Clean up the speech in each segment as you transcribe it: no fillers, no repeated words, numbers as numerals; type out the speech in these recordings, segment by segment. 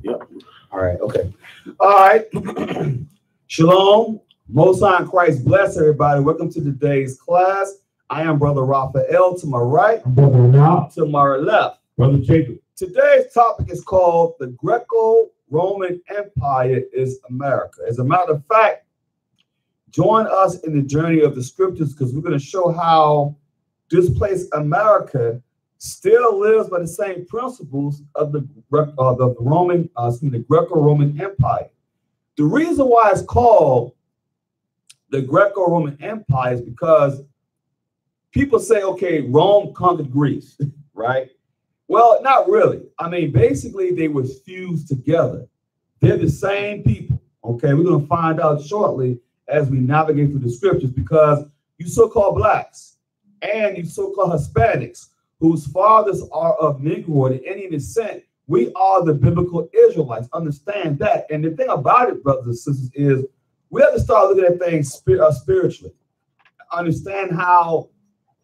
Yep. All right. Okay. All right. Shalom. Most High in Christ bless everybody. Welcome to today's class. I am Brother Raphael to my right. I'm Brother Now. To my left. Brother Jacob. Today's topic is called the Greco-Roman Empire is America. As a matter of fact, join us in the journey of the scriptures because we're going to show how this place, America, still lives by the same principles of the Greco-Roman Empire. The reason why it's called the Greco-Roman Empire is because people say, okay, Rome conquered Greece, right? Well, not really. I mean, basically, they were fused together. They're the same people, okay? We're going to find out shortly as we navigate through the scriptures because you so-called blacks and you so-called Hispanics whose fathers are of Negro and Indian descent, we are the biblical Israelites. Understand that. And the thing about it, brothers and sisters, is we have to start looking at things spiritually. Understand how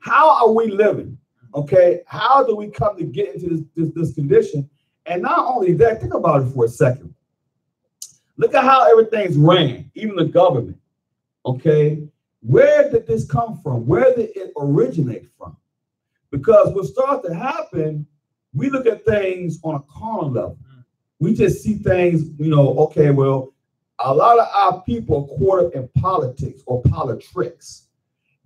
are we living? Okay, how do we come to get into this condition? And not only that, think about it for a second. Look at how everything's ran, even the government. Okay, where did this come from? Where did it originate from? Because what starts to happen, we look at things on a carnal level. We just see things, okay, well, a lot of our people are caught up in politics or politics.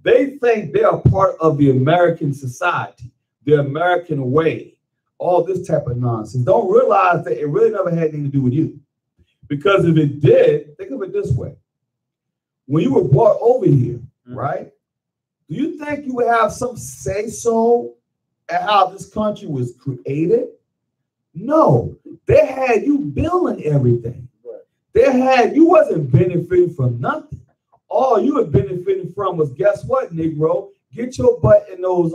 They think they are part of the American society, the American way, all this type of nonsense. Don't realize that it really never had anything to do with you. Because if it did, think of it this way. When you were brought over here, right? Do you think you would have some say-so at how this country was created? No. They had you building everything. You wasn't benefiting from nothing. All you were benefiting from was, guess what, Negro? Get your butt in those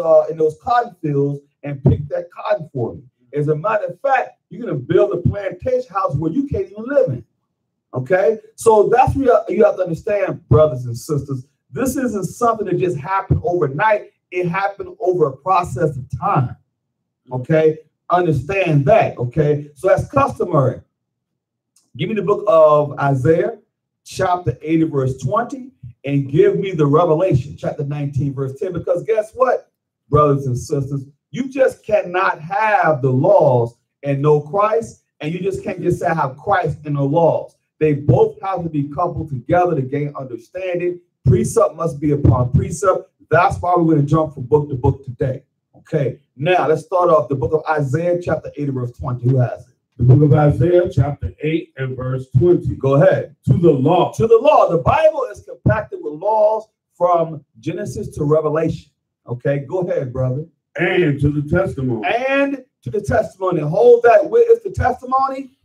cotton fields and pick that cotton for me. As a matter of fact, you're gonna build a plantation house where you can't even live in. Okay, so that's what you have to understand, brothers and sisters. This isn't something that just happened overnight. It happened over a process of time. Okay, understand that. Okay, so that's customary. Give me the book of Isaiah, chapter 80, verse 20, and give me the Revelation, chapter 19, verse 10. Because guess what, brothers and sisters, you just cannot have the laws and know Christ, and you just can't just say have Christ and no laws. They both have to be coupled together to gain understanding. Precept must be upon precept. That's why we're going to jump from book to book today. Okay, now let's start off the book of Isaiah, chapter 80, verse 20. Who has it? The book of Isaiah, chapter 8 and verse 20. Go ahead. To the law. To the law. The Bible is compacted with laws from Genesis to Revelation. Okay, go ahead, brother. And to the testimony. And to the testimony. Hold that. Where is the testimony?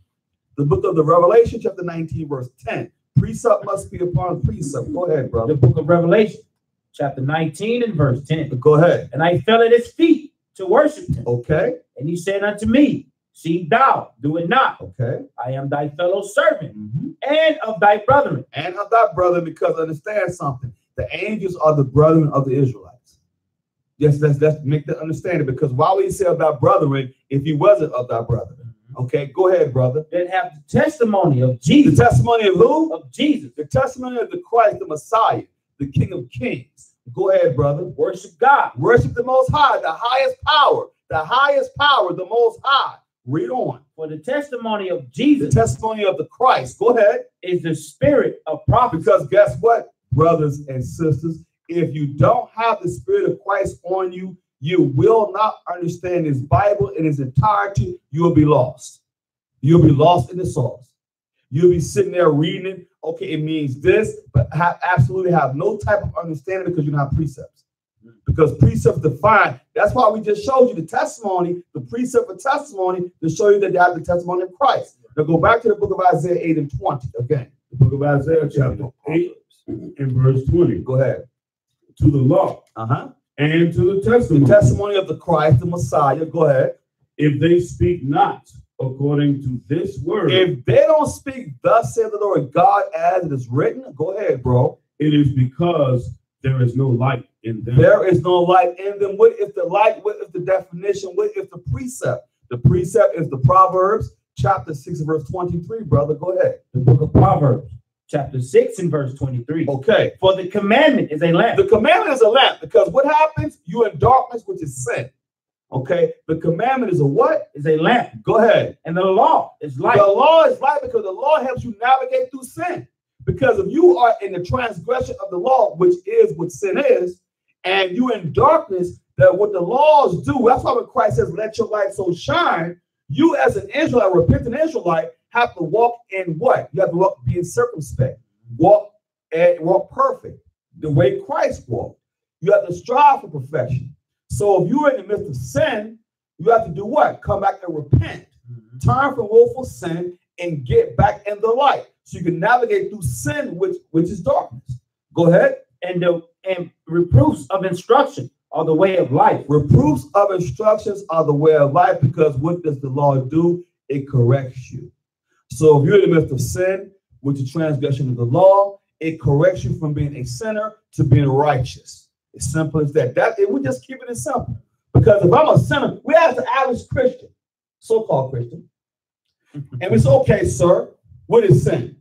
The book of the Revelation, chapter 19, verse 10. Precept must be upon precept. Go ahead, brother. The book of Revelation, chapter 19 and verse 10. Go ahead. And I fell at his feet to worship him. Okay. And he said unto me, see thou, do it not. Okay. I am thy fellow servant and of thy brethren. And of thy brethren, because understand something. The angels are the brethren of the Israelites. Yes, let's make that understanding. Because why would he say of thy brethren if he wasn't of thy brethren? Okay, go ahead, brother. That have the testimony of Jesus. The testimony of who? Of Jesus. The testimony of the Christ, the Messiah, the King of Kings. Go ahead, brother. Worship God. Worship the Most High, the highest power. The highest power, the Most High. Read on. For the testimony of Jesus. The testimony of the Christ. Go ahead. Is the spirit of prophecy. Because guess what, brothers and sisters? If you don't have the spirit of Christ on you, you will not understand this Bible in its entirety. You will be lost. You'll be lost in the sauce. You'll be sitting there reading it. Okay, it means this, but absolutely have no type of understanding because you don't have precepts. Because precepts define. That's why we just showed you the testimony, the precept of testimony, to show you that you have the testimony of Christ. Now go back to the book of Isaiah 8 and 20 again. The book of Isaiah, chapter 8 and verse 20. Go ahead. To the law. And to the testimony. The testimony of the Christ, the Messiah. Go ahead. If they speak not according to this word. If they don't speak, thus saith the Lord God, as it is written. Go ahead, bro. It is because there is no light in them. There is no light in them. What is the light? What is the definition? What is the precept? The precept is the Proverbs. chapter 6, verse 23, brother. Go ahead. The book of Proverbs, chapter 6 and verse 23. Okay. For the commandment is a lamp. The commandment is a lamp because what happens? You're in darkness, which is sin. Okay. The commandment is a what? Is a lamp. Go ahead. And the law is light. The law is light because the law helps you navigate through sin. Because if you are in the transgression of the law, which is what sin is, and you're in darkness, that what the laws do, that's why when Christ says, let your light so shine, you as an Israelite, repentant Israelite, have to walk in what? You have to walk being circumspect, walk perfect, the way Christ walked. You have to strive for perfection. So if you're in the midst of sin, you have to do what? Come back and repent. Turn from willful sin and get back in the light. So you can navigate through sin, which is darkness. Go ahead. And reproofs of instruction are the way of life. Reproofs of instructions are the way of life because what does the law do? It corrects you. So if you're in the midst of sin, which is transgression of the law, it corrects you from being a sinner to being righteous. As simple as that. We just keep it as simple. Because if I'm a sinner, we ask the average Christian, so-called Christian, and we say, okay, sir, what is sin?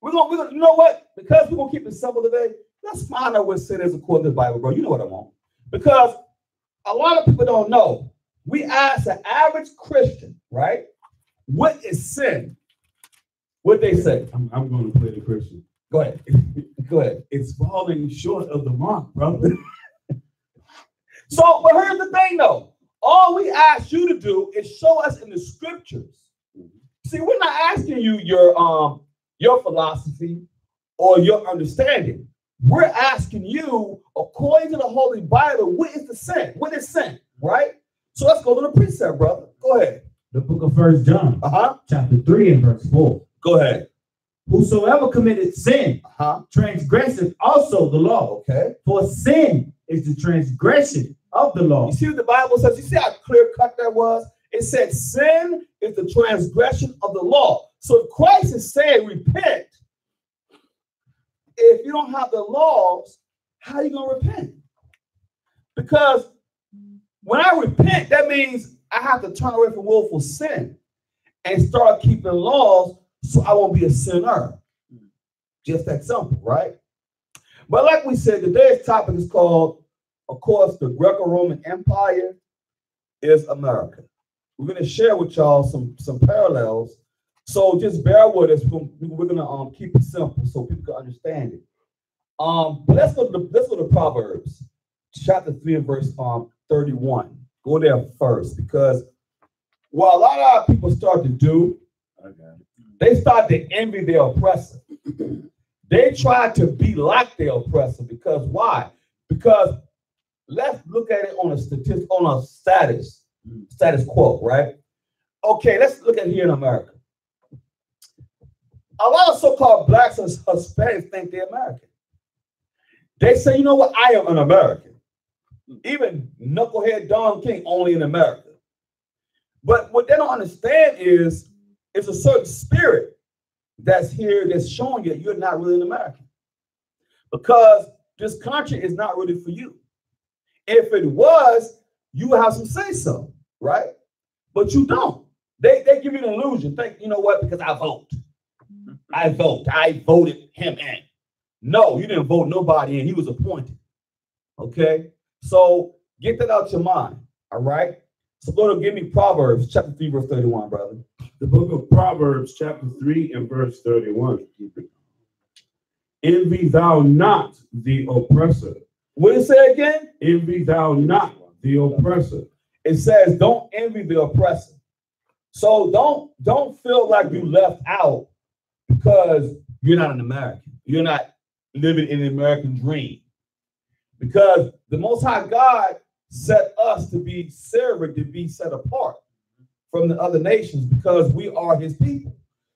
We're gonna, you know what? Because we're gonna keep it simple today, let's find out what sin is according to the Bible, bro. You know what I want. Because a lot of people don't know. We ask the average Christian, right? What is sin? What they say? I'm going to play the Christian. Go ahead. Go ahead. It's falling short of the mark, brother. So, but here's the thing, though. All we ask you to do is show us in the scriptures. See, we're not asking you your philosophy or your understanding. We're asking you, according to the Holy Bible, what is the sin? What is sin, right? So let's go to the precept, brother. Go ahead. The book of 1 John, chapter 3 and verse 4. Go ahead. Whosoever committed sin transgresseth also the law. Okay. For sin is the transgression of the law. You see what the Bible says? You see how clear cut that was? It said sin is the transgression of the law. So if Christ is saying repent, if you don't have the laws, how are you going to repent? Because when I repent, that means I have to turn away from willful sin and start keeping laws so I won't be a sinner. Just that simple, right? But like we said, today's topic is called, of course, the Greco-Roman Empire is America. We're going to share with y'all some parallels. So just bear with us. We're going to keep it simple so people can understand it. But let's go to Proverbs, chapter 3 and verse 31. Go there first, because what a lot of our people start to do, they start to envy their oppressor. They try to be like their oppressor. Because why? Because let's look at it on a status quo, right? Okay, let's look at here in America. A lot of so-called blacks and Hispanics think they're American. They say, you know what? I am an American. Even knucklehead Don King, only in America. But what they don't understand is it's a certain spirit that's here that's showing you you're not really an American. Because this country is not really for you. If it was, you would have some say-so, right? But you don't. They give you an illusion. Think, you know what? Because I vote. I voted him in. No, you didn't vote nobody in. He was appointed. Okay? So get that out your mind. All right? So go to give me Proverbs chapter 3, verse 31, brother. The book of Proverbs, chapter 3 and verse 31. Envy thou not the oppressor. What did it say again? Envy thou not the oppressor. It says, don't envy the oppressor. So don't feel like you left out because you're not an American. You're not living in the American dream. Because the Most High God set us to be separate, to be set apart from the other nations because we are his people.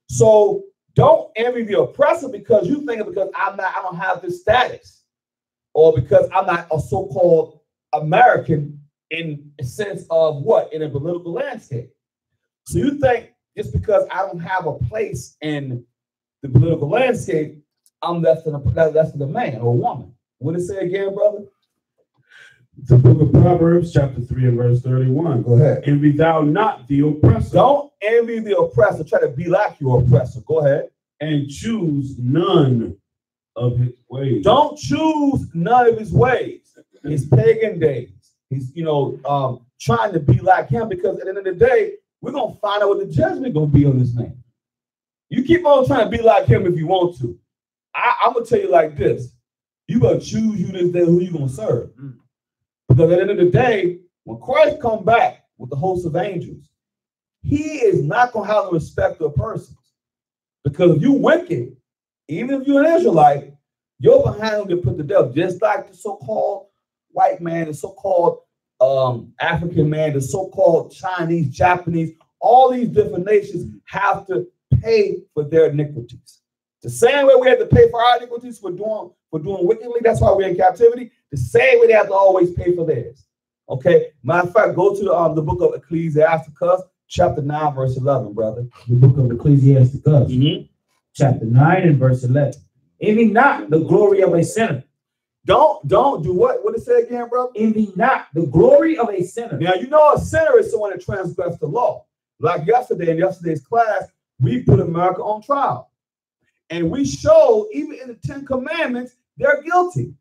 So don't envy the oppressor because you think because I don't have this status, or because I'm not a so-called American in a sense of what? In a political landscape. So you think just because I don't have a place in the political landscape, I'm less than a man or a woman. What did it say again, brother? The book of Proverbs, chapter 3 and verse 31. Go ahead. Envy thou not the oppressor. Don't envy the oppressor. Try to be like your oppressor. Go ahead. And choose none of his ways. Don't choose none of his ways. His pagan days. He's, trying to be like him, because at the end of the day, we're going to find out what the judgment going to be on this man. You keep on trying to be like him if you want to. I'm going to tell you like this. You better choose you this day who you going to serve. Because at the end of the day, when Christ come back with the host of angels, he is not going to have the respect of persons. Because if you wicked, even if you're an Israelite, you're behind him to put to death, just like the so-called white man, the so-called African man, the so-called Chinese, Japanese, all these different nations have to pay for their iniquities. The same way we have to pay for our iniquities for doing wickedly, that's why we're in captivity. The same way they have to always pay for theirs. Okay? Matter of fact, go to the book of Ecclesiasticus, chapter 9, verse 11, brother. The book of Ecclesiasticus, chapter 9 and verse 11. Envy not the glory of a sinner. Don't do what? What did it say again, brother? Envy not the glory of a sinner. Now, a sinner is someone that transgressed the law. Like yesterday, in yesterday's class, we put America on trial. And we showed, even in the 10 commandments, they're guilty.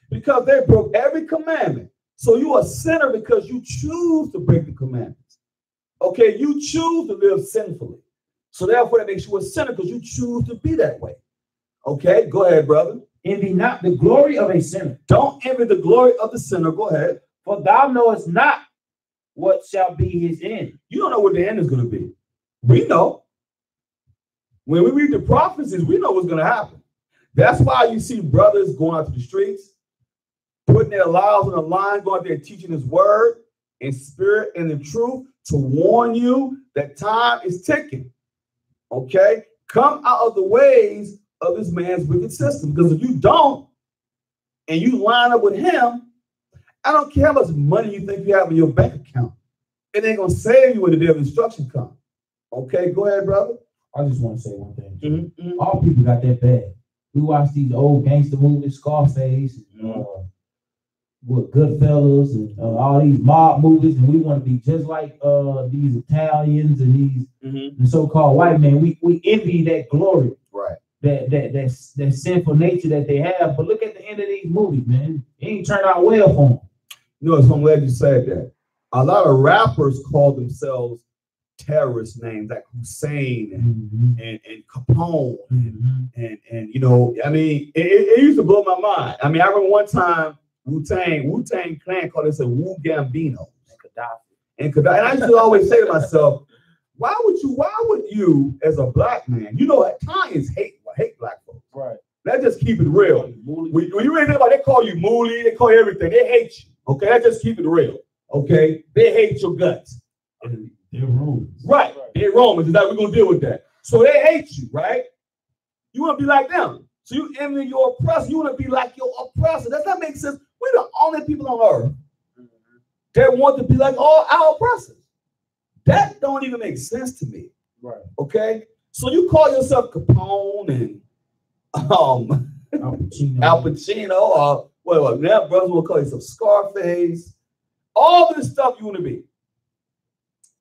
Because they broke every commandment. So you're a sinner because you choose to break the commandments. Okay, you choose to live sinfully. So therefore, that makes you a sinner because you choose to be that way. Okay, go ahead, brother. Envy not the glory of a sinner. Don't envy the glory of the sinner. Go ahead. For thou knowest not what shall be his end. You don't know what the end is going to be. We know. When we read the prophecies, we know what's going to happen. That's why you see brothers going out to the streets, putting their lives on the line, going out there teaching his word in spirit and in truth to warn you that time is ticking. Okay? Come out of the ways of this man's wicked system. Because if you don't, and you line up with him, I don't care how much money you think you have in your bank account. It ain't going to save you when the day of instruction comes. Okay? Go ahead, brother. I just want to say one thing. All people got that bad. We watch these old gangster movies, Scarface, with Goodfellas, and all these mob movies, and we want to be just like these Italians and these so-called white men. We envy that glory, right? That sinful nature that they have. But look at the end of these movies, man. It ain't turned out well for them. So I'm glad you said that. A lot of rappers call themselves terrorist names like Hussein and Capone and I mean it used to blow my mind. I mean, I remember one time Wu-Tang Clan called us a Wu Gambino and Gaddafi. And I used to always say to myself, why would you as a black man, Italians hate black folks. Right. Let's just keep it real. When you really think about it, they call you Mooly, they call you everything. They hate you. Okay, let's just keep it real. Okay, they hate your guts. They're Romans. Right. They're Romans. We're going to deal with that. So they hate you, right? You want to be like them. So you envy your oppressor. You want to be like your oppressor. Does that make sense? We're the only people on earth that want to be like all our oppressors. That don't even make sense to me. Right. Okay? So you call yourself Capone and Al Pacino, or now brothers will call yourself Scarface. All this stuff you want to be.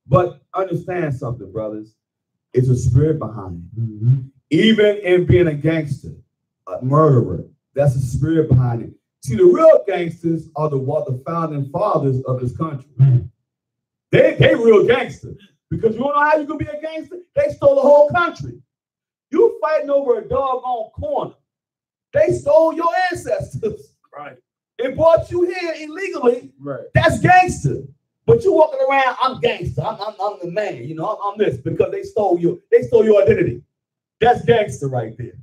But understand something, brothers. It's a spirit behind it. Even in being a gangster, a murderer, that's a spirit behind it. See, the real gangsters are the founding fathers of this country. They real gangsters. Because you don't know how you can be a gangster? They stole the whole country. You fighting over a doggone corner. They stole your ancestors. Right. It brought you here illegally. Right. That's gangster. But you walking around, I'm gangster. I'm the man. I'm this because they stole your identity. That's gangster right there.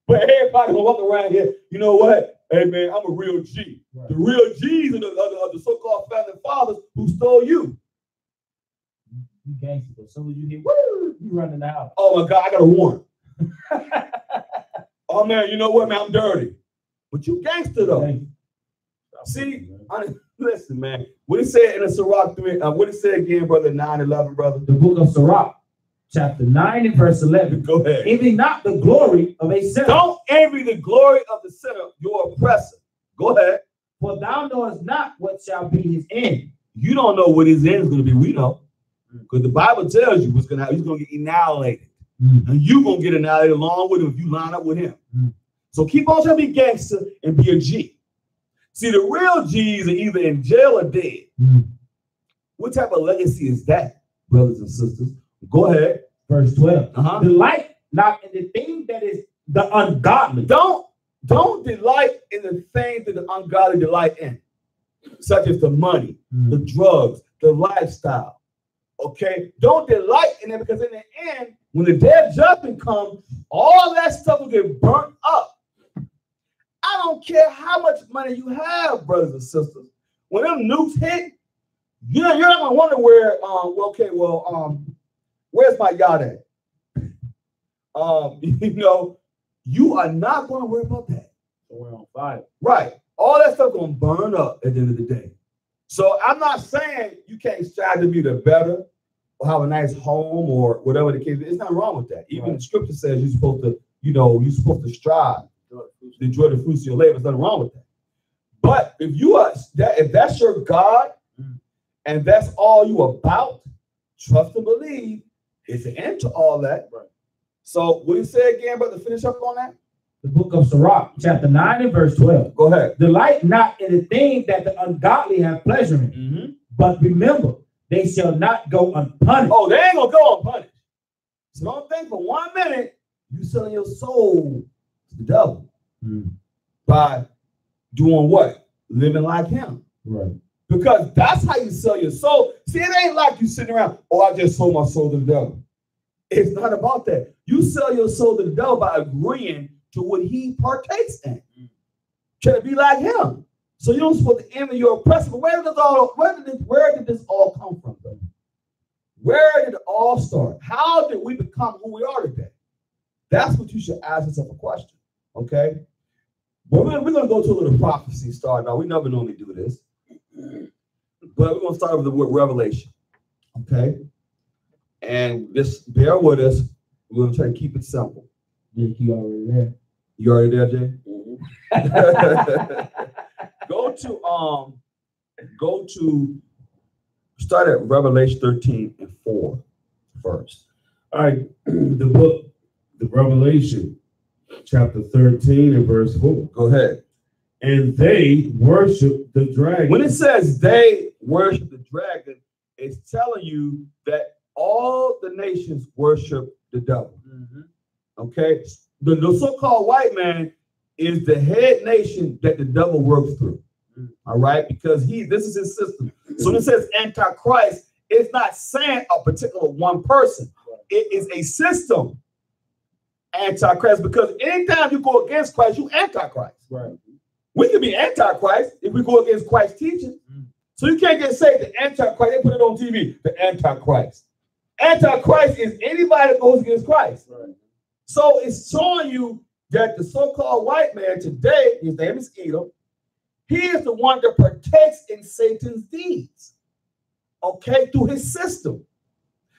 But everybody gonna walk around here. You know what? Hey man, I'm a real G. Right. The real G's are the so-called founding fathers who stole you. You gangster. But as soon as you hear woo, you running out. Oh my God, I got a warrant. Oh man, you know what, man? I'm dirty. But you gangster though. See, listen, man. What it said in the Sirach 3, what it said again, brother, 9:11, brother? The book of Sirach, chapter 9 and verse 11. Go ahead. Envy not the glory of a sinner. Don't envy the glory of the sinner, your oppressor. Go ahead. For thou knowest not what shall be his end. You don't know what his end is going to be. We know. Because the Bible tells you what's going to happen. He's going to get annihilated. And you're going to get annihilated along with him if you line up with him. So keep on trying to be gangster and be a G. See, the real G's are either in jail or dead. What type of legacy is that, brothers and sisters? Go ahead. Verse 12. Delight not in the thing that is the ungodly. Don't delight in the thing that the ungodly delight in, such as the money, the drugs, the lifestyle. Okay? Don't delight in it, because in the end, when the day of judgment comes, all that stuff will get burnt up. I don't care how much money you have, brothers and sisters. When them nukes hit, you're not gonna wonder where. Where's my yacht at? You are not gonna worry about that. So we're on fire, right? All that stuff gonna burn up at the end of the day. So I'm not saying you can't strive to be the better or have a nice home or whatever the case. There's nothing wrong with that. Even the scripture says you're supposed to strive to enjoy the fruits of your labor. There's nothing wrong with that. But if that's your God and that's all you about, trust and believe it's an end to all that. Right. So what do you say again, brother? Finish up on that. The book of Sirach, chapter 9 and verse 12. Go ahead. Delight not in the thing that the ungodly have pleasure in, but remember, they shall not go unpunished. Oh, they ain't gonna go unpunished. So don't think for 1 minute you selling your soul to the devil by doing what? Living like him. Right. Because that's how you sell your soul. See, it ain't like you sitting around, oh, I just sold my soul to the devil. It's not about that. You sell your soul to the devil by agreeing to what he partakes in. Try to be like him. So you don't supposed to envy your oppressor. But where did this all come from, though? Where did it all start? How did we become who we are today? That's what you should ask yourself a question. Okay? But we're going to go to a little prophecy start. Now, we never normally do this. But we're going to start with the word revelation. Okay? And just bear with us. We're going to try to keep it simple. Jake, you already there. You already there, Jay? Go to start at Revelation 13 and 4 first. All right, the Revelation, chapter 13 and verse 4. Go ahead. And they worship the dragon. When it says they worship the dragon, it's telling you that all the nations worship the devil. Okay? The so-called white man is the head nation that the devil works through. All right? Because this is his system. So when it says Antichrist, it's not saying a particular one person. It is a system. Antichrist, because anytime you go against Christ, you Antichrist. Right. We can be Antichrist if we go against Christ's teaching. So you can't just say the Antichrist. They put it on TV, the Antichrist. Antichrist is anybody that goes against Christ. Right. So it's showing you that the so-called white man today, his name is Edom, he is the one that partakes in Satan's deeds, okay, through his system.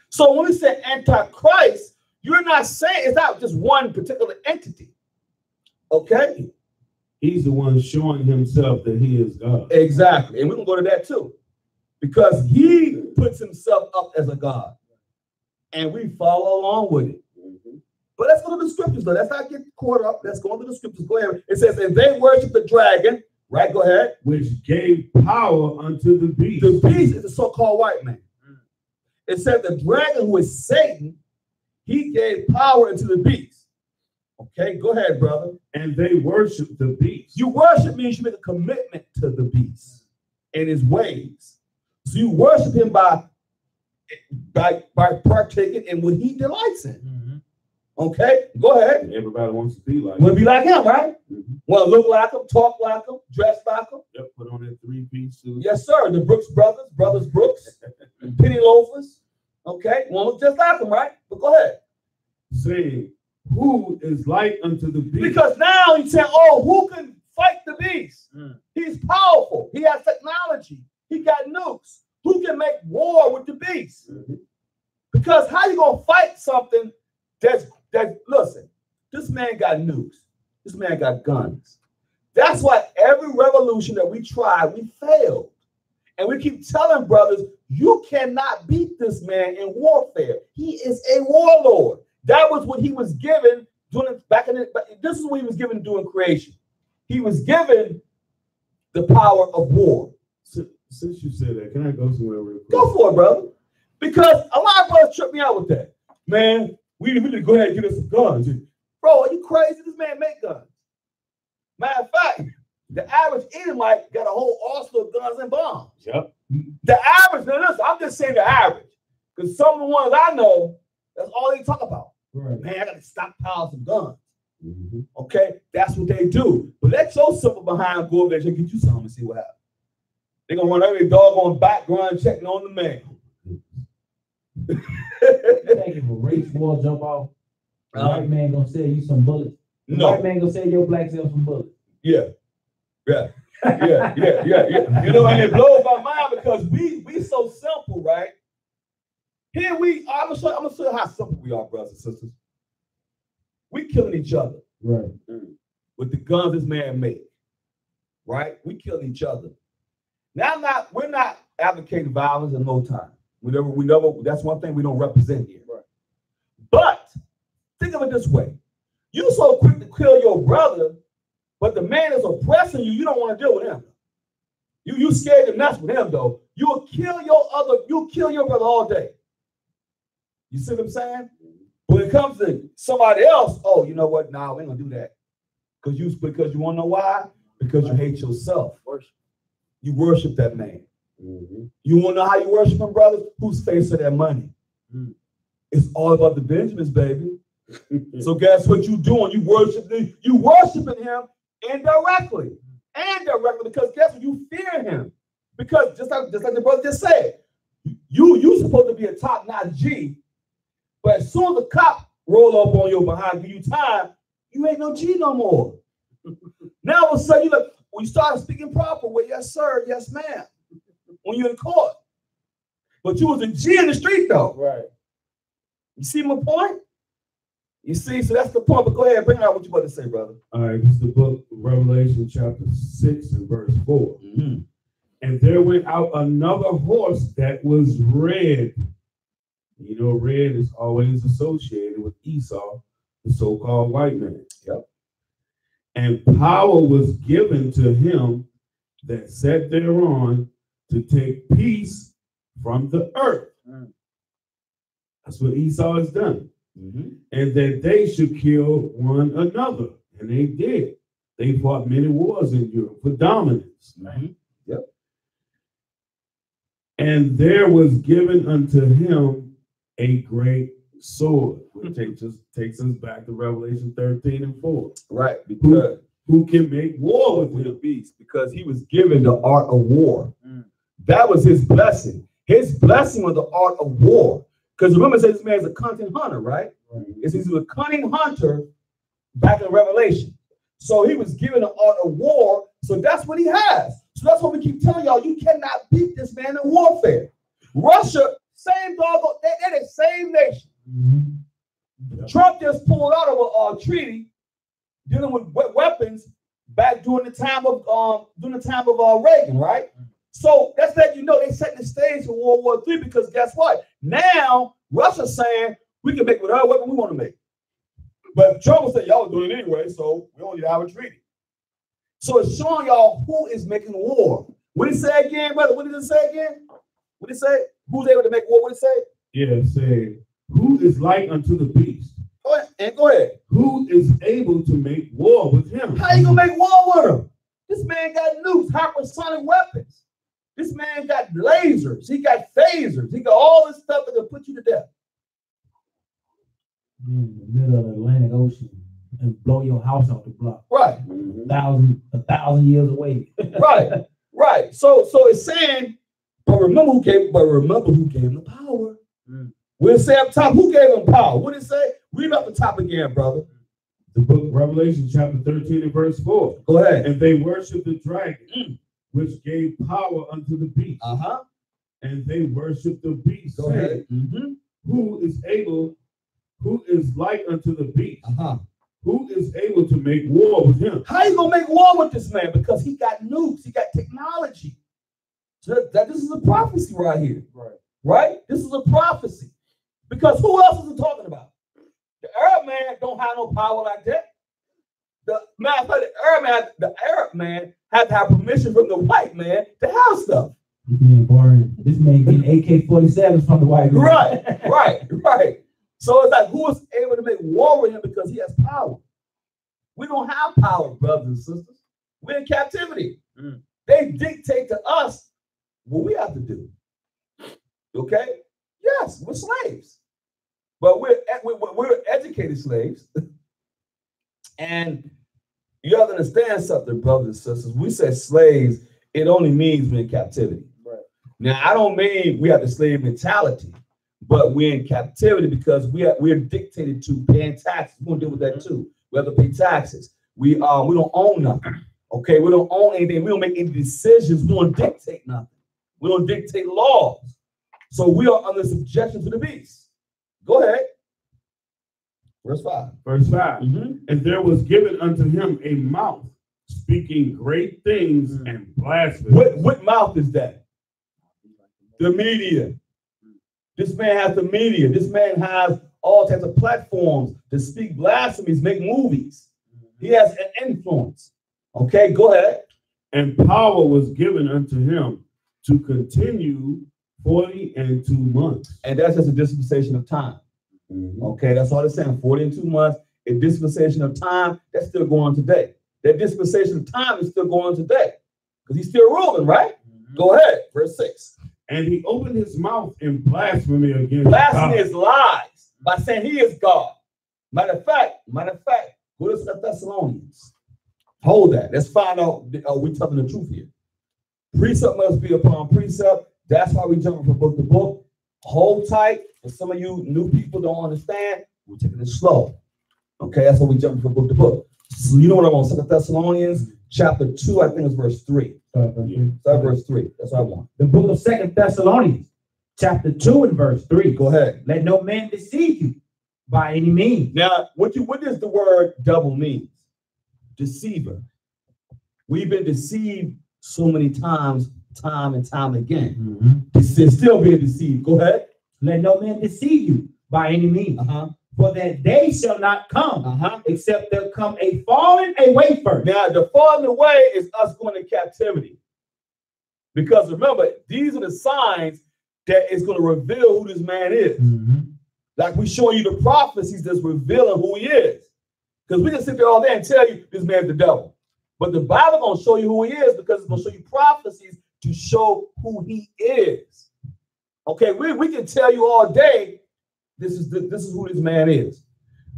So when we say Antichrist, you're not saying it's not just one particular entity, okay? He's the one showing himself that he is God. Exactly, and we can go to that too, because he puts himself up as a God, and we follow along with it. But let's go to the scriptures, though. Let's not get caught up. Let's go into the scriptures. Go ahead. It says, and they worship the dragon, right? Go ahead. Which gave power unto the beast. The beast is the so-called white man. It said the dragon, who is Satan, he gave power unto the beast. Okay, go ahead, brother. And they worship the beast. You worship means you make a commitment to the beast and his ways. So you worship him by partaking in what he delights in. Okay, go ahead. Everybody wants to be like him. Want to be like him, right? Want to look like him, talk like him, dress like him. Yep, put on that three-piece suit. Yes, sir. The Brooks brothers Brooks, penny loafers. Okay, want to look just like him, right? But go ahead. Saying, who is like unto the beast? Because now he's saying, oh, who can fight the beast? He's powerful. He has technology. He got nukes. Who can make war with the beast? Because how you gonna fight something that listen, this man got nukes. This man got guns. That's why every revolution that we tried, we failed. And we keep telling brothers, you cannot beat this man in warfare. He is a warlord. That was what he was given doing back in the, this is what he was given doing creation. He was given the power of war. Since you said that, can I go somewhere real quick? Go for it, brother. Because a lot of brothers trip me out with that. Man, we need to go ahead and get us some guns. Bro, are you crazy? This man make guns. Matter of fact, the average Edomite got a whole arsenal of guns and bombs. Yep. The average, now listen, I'm just saying the average. Because some of the ones I know, that's all they talk about. Right. Man, I got to stockpile some guns. Mm-hmm. Okay? That's what they do. But let your simple behind go over there and get you something and see what happens. They're going to run every doggone background checking on the man. You think if a race war jump off, the white man gonna sell you some bullets? The white man gonna sell your black self some bullets? Yeah. Yeah. Yeah. You know, and it blows my mind because we so simple, right? Here I'm gonna show you how simple we are, brothers and sisters. We killing each other. Right. With the guns this man made. Right? We killing each other. Now we're not advocating violence in no time. We never, that's one thing we don't represent here. Right. But think of it this way. You're so quick to kill your brother, but the man is oppressing you, you don't want to deal with him. You scared to mess with him, though. You'll kill your brother all day. You see what I'm saying? When it comes to somebody else, oh, you know what? Nah, we ain't gonna do that. Because you want to know why? Because you hate yourself. You worship that man. Mm-hmm. You want to know how you worship him, brothers? Who's face of that money? Mm. It's all about the Benjamins, baby. So guess what you doing? You worshiping him indirectly. Because guess what? You fear him. Because just like the brother just said, you supposed to be a top-notch G, but as soon as the cop roll up on your behind, give you time, you ain't no G no more. Now all of a sudden when you start speaking proper, well, yes, sir, yes, ma'am. When you're in court. But you was a G in the street, though. Right. You see my point? You see, so that's the point. But go ahead, bring out what you about to say, brother. All right, this is the book of Revelation, chapter 6 and verse 4. Mm-hmm. And there went out another horse that was red. You know, red is always associated with Esau, the so-called white man. Yep. And power was given to him that sat thereon to take peace from the earth. Mm. That's what Esau has done. Mm-hmm. And that they should kill one another. And they did. They fought many wars in Europe for dominance. Mm-hmm. Yep. And there was given unto him a great sword, which takes us back to Revelation 13 and 4. Right, because who can make war with the beast? Because he was given the art of war. Mm. That was his blessing. His blessing was the art of war. Because remember, it says this man is a cunning hunter, right? He's a cunning hunter back in Revelation. So he was given the art of war. So that's what he has. So that's what we keep telling y'all. You cannot beat this man in warfare. Russia, same doggone, they're the same nation. Mm-hmm. Yeah. Trump just pulled out of a treaty dealing with weapons back during the time of Reagan, right? So that's letting you know they set the stage for World War III because guess what? Now Russia's saying we can make whatever weapon we want to make. But Trump will say y'all are doing it anyway, so we don't need to have a treaty. So it's showing y'all who is making war. What did it say again, brother? What did it say again? What did it say? Who's able to make war? What did it say? Yeah, it said, who is like unto the beast? Go ahead. Who is able to make war with him? How you gonna make war with him? This man got nukes, hypersonic weapons. This man got lasers. He got phasers. He got all this stuff that can put you to death. In the middle of the Atlantic Ocean and blow your house off the block. Right. A thousand years away. Right. So it's saying, but remember who gave him the power. We'll say up top, who gave him power? What did it say? Read up the top again, brother. The book of Revelation, chapter 13 and verse 4. Go ahead. And they worshiped the dragon, which gave power unto the beast. Uh-huh. And they worshiped the beast. Go ahead. Who is like unto the beast? Uh-huh. who is able to make war with him? How you gonna make war with this man? Because he got nukes, he got technology. So this is a prophecy right here. Right? This is a prophecy. Because who else is it talking about? The Arab man don't have no power like that. The Arab man had to have permission from the white man to have stuff. This man getting AK-47s from the white man. Right. So it's like, who is able to make war with him because he has power? We don't have power, brothers and sisters. We're in captivity. They dictate to us what we have to do. Okay? Yes, we're slaves. But we're educated slaves. And you have to understand something, brothers and sisters. We say slaves, it only means we're in captivity. Right. Now, I don't mean we have the slave mentality, but we're in captivity because we're dictated to paying taxes. We're gonna deal with that too. We have to pay taxes. We don't own nothing. Okay, we don't own anything. We don't make any decisions. We don't dictate nothing. We don't dictate laws. So we are under subjection to the beast. Go ahead. Verse 5. And there was given unto him a mouth, speaking great things and blasphemy. What mouth is that? The media. This man has the media. This man has all types of platforms to speak blasphemies, make movies. He has an influence. Okay, go ahead. And power was given unto him to continue 42 months. And that's just a dispensation of time. Okay, that's all it's saying. 42 months, a dispensation of time, that's still going on today. That dispensation of time is still going on today. Because he's still ruling, right? Go ahead, verse 6. And he opened his mouth in blasphemy against blasphemy is lies by saying he is God. Matter of fact, go to the Thessalonians. Hold that. Let's find out we're telling the truth here. Precept must be upon precept. That's why we jump from book to book. Hold tight. And some of you new people don't understand. We're taking it slow. Okay, that's why we jump from book to book. So you know what I'm on? 2 Thessalonians chapter 2, I think it's verse 3. Verse 3. That's what I want. The book of 2 Thessalonians, chapter 2 and verse 3. Go ahead. Let no man deceive you by any means. Now, what does the word double mean? Deceiver. We've been deceived so many times, time and time again. It's still being deceived. Go ahead. Let no man deceive you by any means. For that day shall not come, except there come a falling away first. Now, the falling away is us going to captivity. Because remember, these are the signs that is going to reveal who this man is. Like we showing you the prophecies that's revealing who he is. Because we can sit there all day and tell you this man's the devil. But the Bible going to show you who he is because it's going to show you prophecies to show who he is. Okay, we can tell you all day this is who this man is.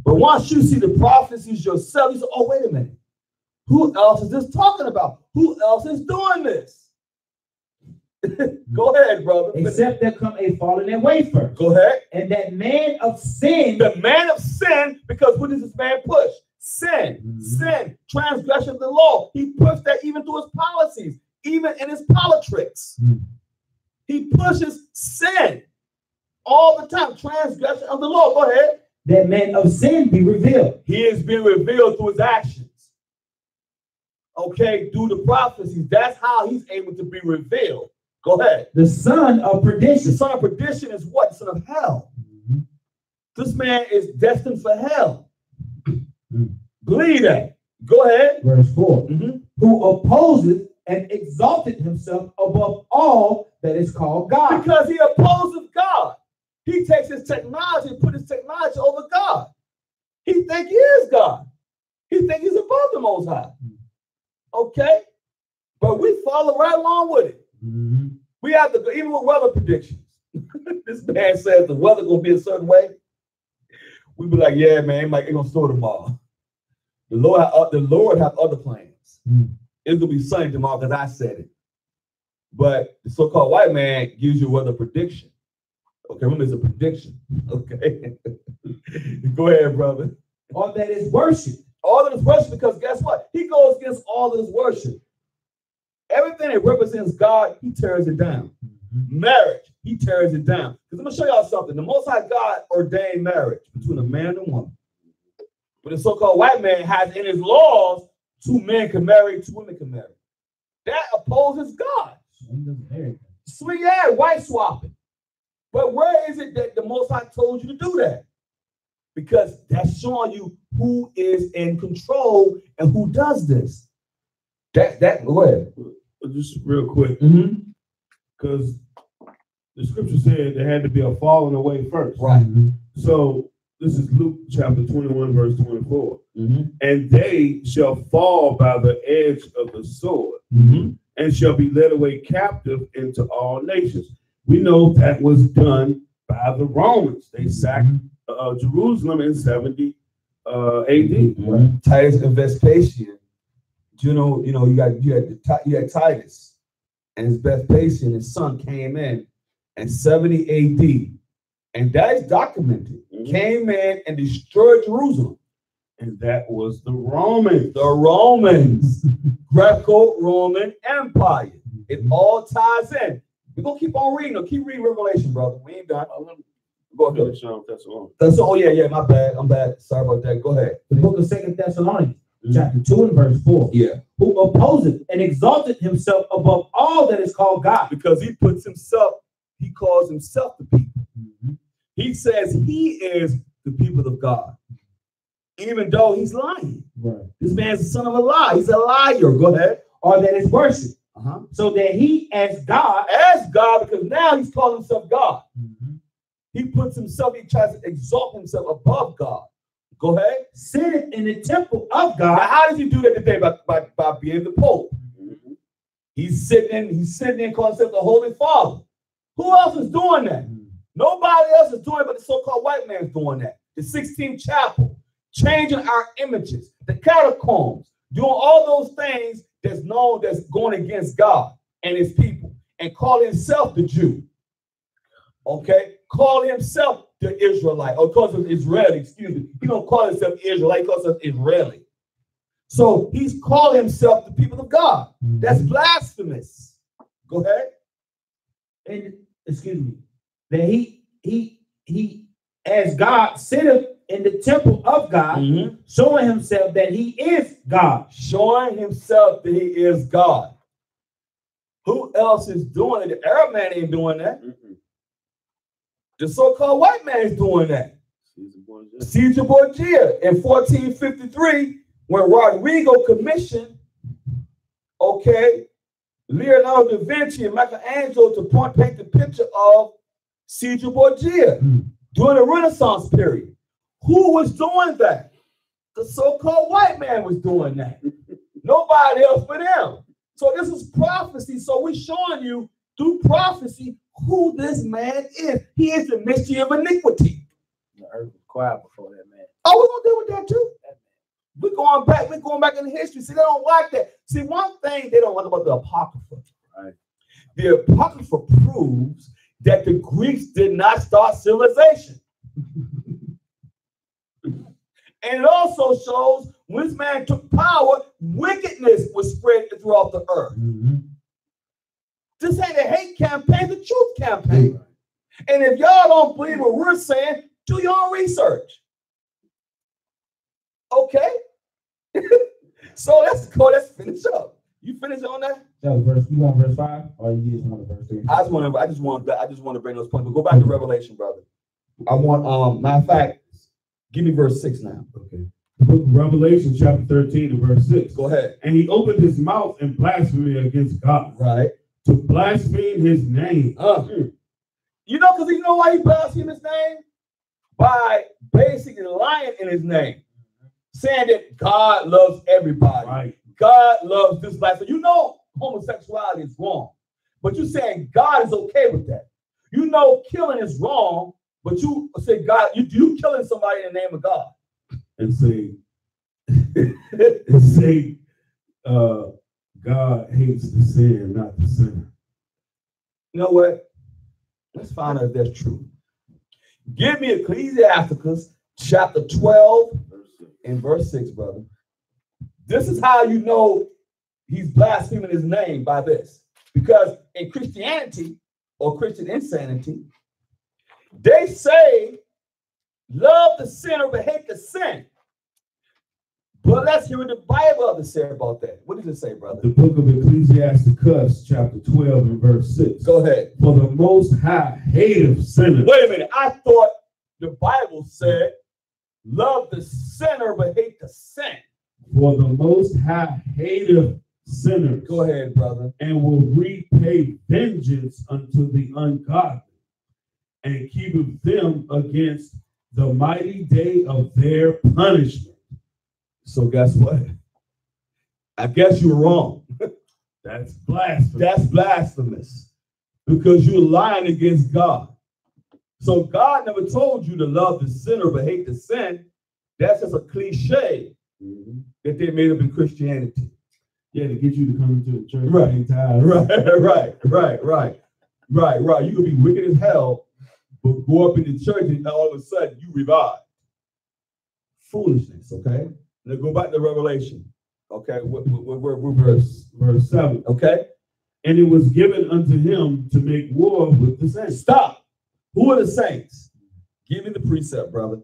But once you see the prophecies yourself, you say, oh, wait a minute. Who else is this talking about? Who else is doing this? Go ahead, brother. Except there come a falling away first. Go ahead. And that man of sin. The man of sin, because what does this man push? Sin. Sin. Transgression of the law. He pushed that even through his policies, even in his politics. He pushes sin all the time. Transgression of the law. Go ahead. That man of sin be revealed. He is being revealed through his actions. Okay, through the prophecies. That's how he's able to be revealed. Go ahead. The son of perdition. The son of perdition is what? The son of hell. This man is destined for hell. Believe that. Go ahead. Verse 4. Who opposes and exalted himself above all that is called God. Because he opposes God. He takes his technology and put his technology over God. He thinks he is God. He thinks he's above the Most High. Okay? But we follow right along with it. We have to go, even with weather predictions. This man says the weather going to be a certain way. We be like, yeah, man, it's going to snow tomorrow. The Lord have other plans. It's going to be sunny tomorrow because I said it. But the so-called white man gives you a weather prediction. Okay, remember, it's a prediction. Okay. Go ahead, brother. All that is worship. All that is worship, because guess what? He goes against all of his worship. Everything that represents God, he tears it down. Marriage, he tears it down. Because I'm going to show y'all something. The Most High God ordained marriage between a man and woman. But the so-called white man has in his laws 2 men can marry, 2 women can marry. That opposes God. Sweet, yeah, white swapping. But where is it that the Most High told you to do that? Because that's showing you who is in control and who does this. Go ahead. Just real quick. Because the scripture said there had to be a falling away first. Right. So this is Luke chapter 21, verse 24. And they shall fall by the edge of the sword and shall be led away captive into all nations. We know that was done by the Romans. They sacked Jerusalem in 70 AD. Right. Titus and Vespasian. You had Titus and his Vespasian, his son, came in 70 AD. And that is documented. Came in and destroyed Jerusalem. And that was the Romans. The Romans. Greco-Roman Empire. It all ties in. We're going to keep on reading. Keep reading Revelation, brother. We ain't done. Go ahead. That's all. Yeah, my bad. I'm bad. Sorry about that. Go ahead. The book of 2 Thessalonians, chapter 2 and verse 4. Yeah. Who opposeth and exalted himself above all that is called God. Because he calls himself the people. He says he is the people of God. Even though he's lying. Right. This man's the son of a lie. He's a liar. Go ahead. Or that is worship. So that he as God, because now he's calling himself God. He puts himself, he tries to exalt himself above God. Go ahead. Sitteth in the temple of God. Now, how does he do that today? By being the Pope. He's sitting and calling himself the Holy Father. Who else is doing that? Nobody else is doing it, but the so-called white man is doing that. The 16th chapel, changing our images, the catacombs, doing all those things that's going against God and his people, and calling himself the Jew. Okay? Calling himself the Israelite, or calls himself Israeli, excuse me. He don't call himself Israelite, he calls himself Israeli. So he's calling himself the people of God. That's blasphemous. Go ahead. And excuse me. That he as God sitteth in the temple of God, showing himself that he is God. Showing himself that he is God. Who else is doing it? The Arab man ain't doing that. The so-called white man is doing that. Caesar Borgia in 1453, when Rodrigo commissioned, Leonardo da Vinci and Michelangelo to paint the picture of Caesar Borgia during the Renaissance period. Who was doing that? The so-called white man was doing that. Nobody else but him. So this is prophecy. So we're showing you through prophecy who this man is. He is the mystery of iniquity. The earth was quiet before that man. Oh, we're gonna deal with that too. We're going back in history. See, they don't like that. See, one thing they don't like about the Apocrypha. Right. The Apocrypha proves that the Greeks did not start civilization. And it also shows when this man took power, wickedness was spread throughout the earth. This ain't a hate campaign, the truth campaign. And if y'all don't believe what we're saying, do your own research. Okay? So let's finish up. You finish on that? That was verse. You want verse 5, or you just want verse 3? I just want to bring those points. But go back to Revelation, brother. I want matter of fact, give me verse 6 now. Okay. The book of Revelation, chapter 13 and verse 6. Go ahead. And he opened his mouth in blasphemy against God. Right. To blaspheme his name. You know, because you know why he blasphemed his name? By basically lying in his name. Saying that God loves everybody. Right. God loves this life. So you know homosexuality is wrong. But you're saying God is okay with that. You know killing is wrong, but you say God, you killing somebody in the name of God. And say, God hates the sin, not the sinner. You know what? Let's find out if that's true. Give me Ecclesiasticus chapter 12 and verse 6, brother. This is how you know he's blaspheming his name by this. Because in Christianity or Christian insanity, they say love the sinner but hate the sin. But let's hear what the Bible has to say about that. What does it say, brother? The book of Ecclesiasticus, chapter 12 and verse 6. Go ahead. For the Most High hateth sinners. Wait a minute. I thought the Bible said, love the sinner but hate the sin. For the Most High hateth sinners. Go ahead, brother. And will repay vengeance unto the ungodly, and keepeth them against the mighty day of their punishment. So guess what? I guess you're wrong. That's blasphemous. That's blasphemous. Because you're lying against God. So God never told you to love the sinner but hate the sin. That's just a cliche that they made up in Christianity. Yeah, to get you to come into the church. Right. You could be wicked as hell, but go up in the church and all of a sudden you revive. Foolishness, okay? Now go back to Revelation. Okay, what verse 7. Okay. And it was given unto him to make war with the saints. Stop. Who are the saints? Give me the precept, brother.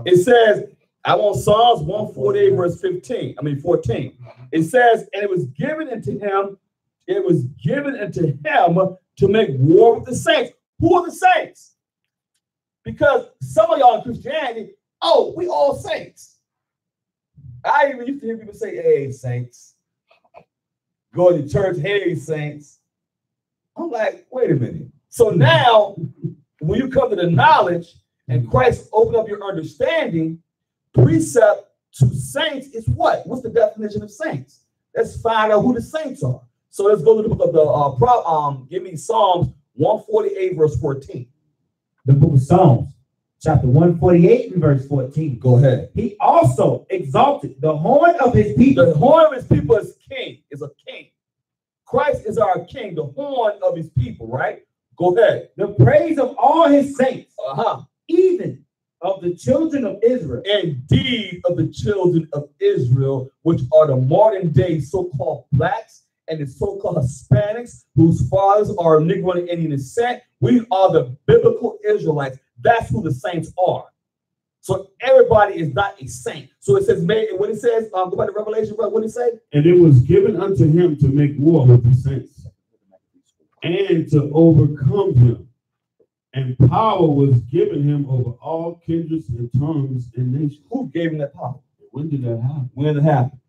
It says, I want Psalms 148, verse 14. It says, and it was given unto him to make war with the saints. Who are the saints? Because some of y'all in Christianity, oh, we all saints. I even used to hear people say, hey, saints. Go to church, hey, saints. I'm like, wait a minute. So now, when you come to the knowledge and Christ opened up your understanding, precept to saints is what? What's the definition of saints? Let's find out who the saints are. So let's go to the book of the, give me Psalms 148, verse 14. The book of Psalms, chapter 148 and verse 14. Go ahead. He also exalted the horn of his people. The horn of his people is king, is a king. Christ is our king, the horn of his people, right? Go ahead. The praise of all his saints, even of the children of Israel. Indeed, of the children of Israel, which are the modern day so-called blacks and the so-called Hispanics, whose fathers are Negro and Indian descent. We are the biblical Israelites. That's who the saints are. So everybody is not a saint. So it says, when it says, go back to Revelation, what did it say? And it was given unto him to make war with the saints and to overcome him. And power was given him over all kindreds and tongues and nations. Who gave him that power? When did that happen? When did it happen?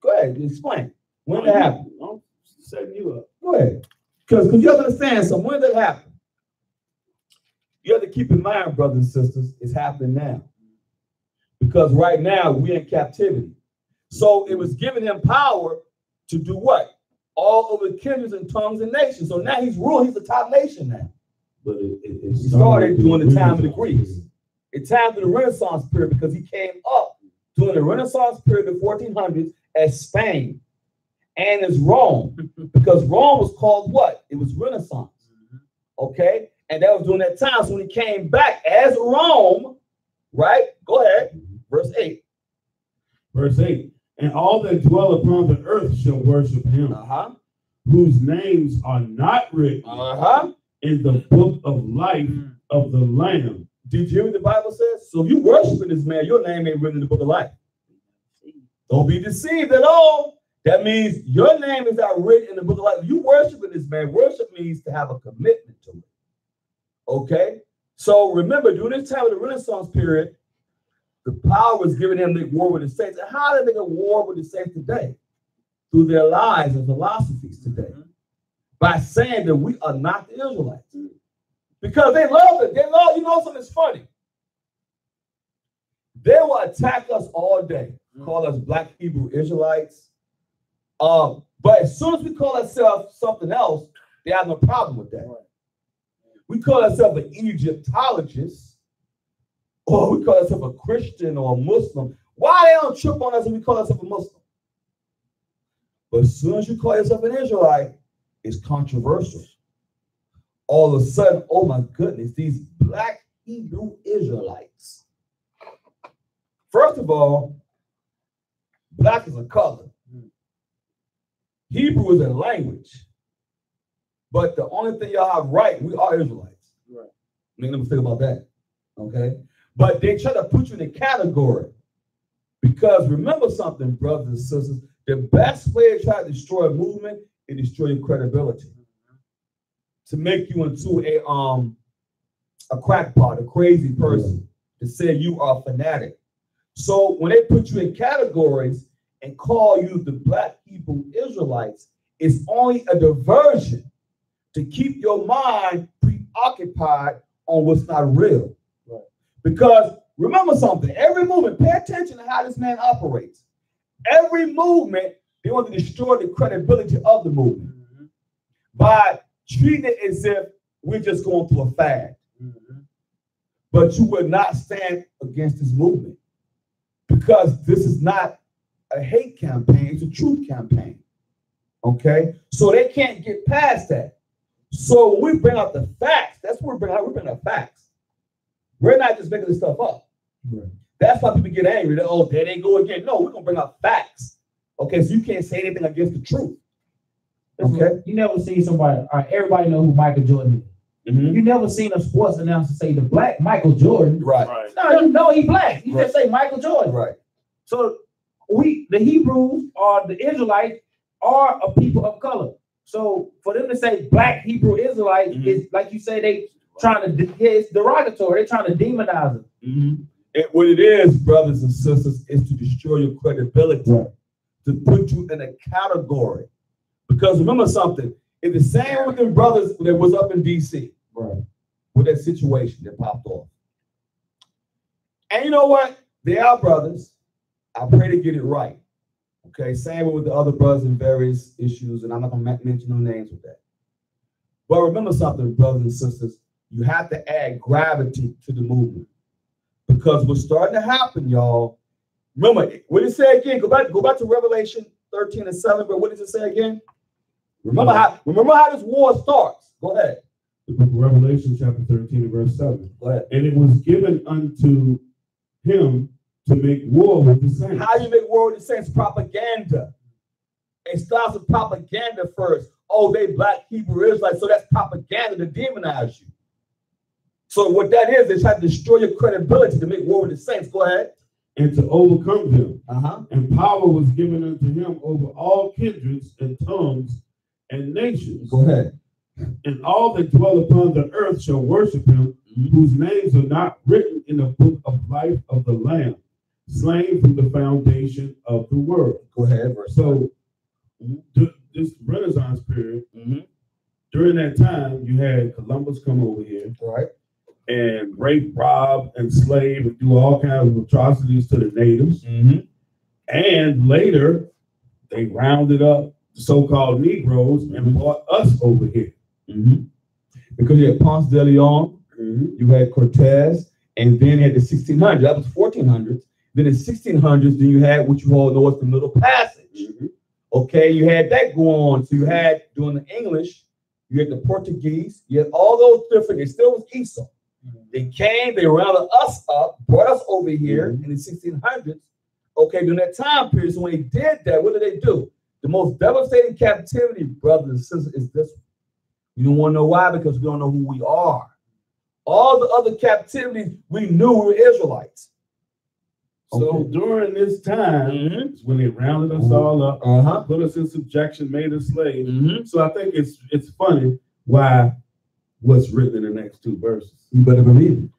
Go ahead, explain. When did it happen? I'm setting you up. Go ahead. Because you have to understand something. When did it happen? You have to keep in mind, brothers and sisters, it's happening now. Because right now, we're in captivity. So it was giving him power to do what? All over kindreds and tongues and nations. So now he's ruling. He's the top nation now. But it started during the time of the Greeks. It time of the Renaissance period because he came up during the Renaissance period of the 1400s as Spain and as Rome. Because Rome was called what? It was Renaissance. Okay? And that was during that time. So when he came back as Rome, right? Go ahead. Verse 8. Verse 8. And all that dwell upon the earth shall worship him, whose names are not written in the book of life of the Lamb. Did you hear what the Bible says? So if you worshiping this man, your name ain't written in the book of life. Don't be deceived at all. That means your name is not written in the book of life. You worshiping this man. Worship means to have a commitment to it. Okay? So remember, during this time of the Renaissance period, the power was given him to make war with the saints. And how do they make a war with the saints today? Through their lies and philosophies today. By saying that we are not the Israelites. Because they love it. They love, you know something's funny. They will attack us all day. Call us Black Hebrew Israelites. But as soon as we call ourselves something else, they have no problem with that. We call ourselves an Egyptologist, or we call ourselves a Christian or a Muslim. Why they don't trip on us when we call ourselves a Muslim? But as soon as you call yourself an Israelite, it's controversial. All of a sudden, oh my goodness, these Black Hebrew Israelites. First of all, black is a color. Hebrew is a language. But the only thing y'all have right, we are Israelites. Right. Make no mistake about that. Okay? But they try to put you in a category. Because remember something, brothers and sisters, the best way to try to destroy a movement is destroy your credibility. To make you into a crackpot, a crazy person, to say you are a fanatic. So when they put you in categories and call you the Black Hebrew Israelites, it's only a diversion to keep your mind preoccupied on what's not real. Right. Because remember something, every movement, pay attention to how this man operates. Every movement, they want to destroy the credibility of the movement by treating it as if we're just going through a fad. But you will not stand against this movement because this is not a hate campaign, it's a truth campaign. Okay? So they can't get past that. So when we bring out the facts, that's what we bring out facts. We're not just making this stuff up. Right. That's why people get angry. That, oh, there they go again. No, we're going to bring out facts. Okay, so you can't say anything against the truth. Okay? You never see somebody, everybody know who Michael Jordan is. You never seen a sports announcer say the Black Michael Jordan. Right. No, you know he's Black. You just say Michael Jordan. Right. So the Hebrews or the Israelites are a people of color. So for them to say Black Hebrew Israelites is like you say they trying to it's derogatory. They're trying to demonize them. And what it is, brothers and sisters, is to destroy your credibility, to put you in a category. Because remember something, it's the same with the brothers that was up in D.C. With that situation that popped off. And you know what? They are brothers. I pray to get it right. Okay, same with the other brothers in various issues, and I'm not going to mention no names with that. But remember something, brothers and sisters, you have to add gravity to the movement. Because what's starting to happen, y'all, remember, what did it say again? Go back to Revelation 13:7, but what does it say again? Remember how this war starts. Go ahead. The book of Revelation, chapter 13, verse 7. Go ahead. And it was given unto him to make war with the saints. How you make war with the saints? Propaganda. It starts with propaganda first. Oh, they Black Hebrew Israelites, so that's propaganda to demonize you. So what that is, they try to destroy your credibility to make war with the saints. Go ahead. And to overcome them. And power was given unto him over all kindreds and tongues and nations. Go ahead. And all that dwell upon the earth shall worship him, whose names are not written in the book of life of the Lamb, slain from the foundation of the world. Go ahead. So this Renaissance period, during that time, you had Columbus come over here. Right. And rape, rob, enslave, and do all kinds of atrocities to the natives. And later, they rounded up the so-called Negroes and brought us over here. Because you had Ponce de Leon, you had Cortez, and then you had the 1600s. That was 1400s. Then in 1600s, then you had what you all know as the Middle Passage. Okay, you had that going on. So you had, during the English, you had the Portuguese, you had all those different, it still was Esau. They came, they rounded us up, brought us over here in the 1600s. Okay, during that time period, so when they did that, what did they do? The most devastating captivity, brothers and sisters, is this one. You don't want to know why? Because we don't know who we are. All the other captivities, we knew we were Israelites. So during this time, when they rounded us all up, put us in subjection, made us slaves. So I think it's funny why what's written in the next two verses. You better believe it.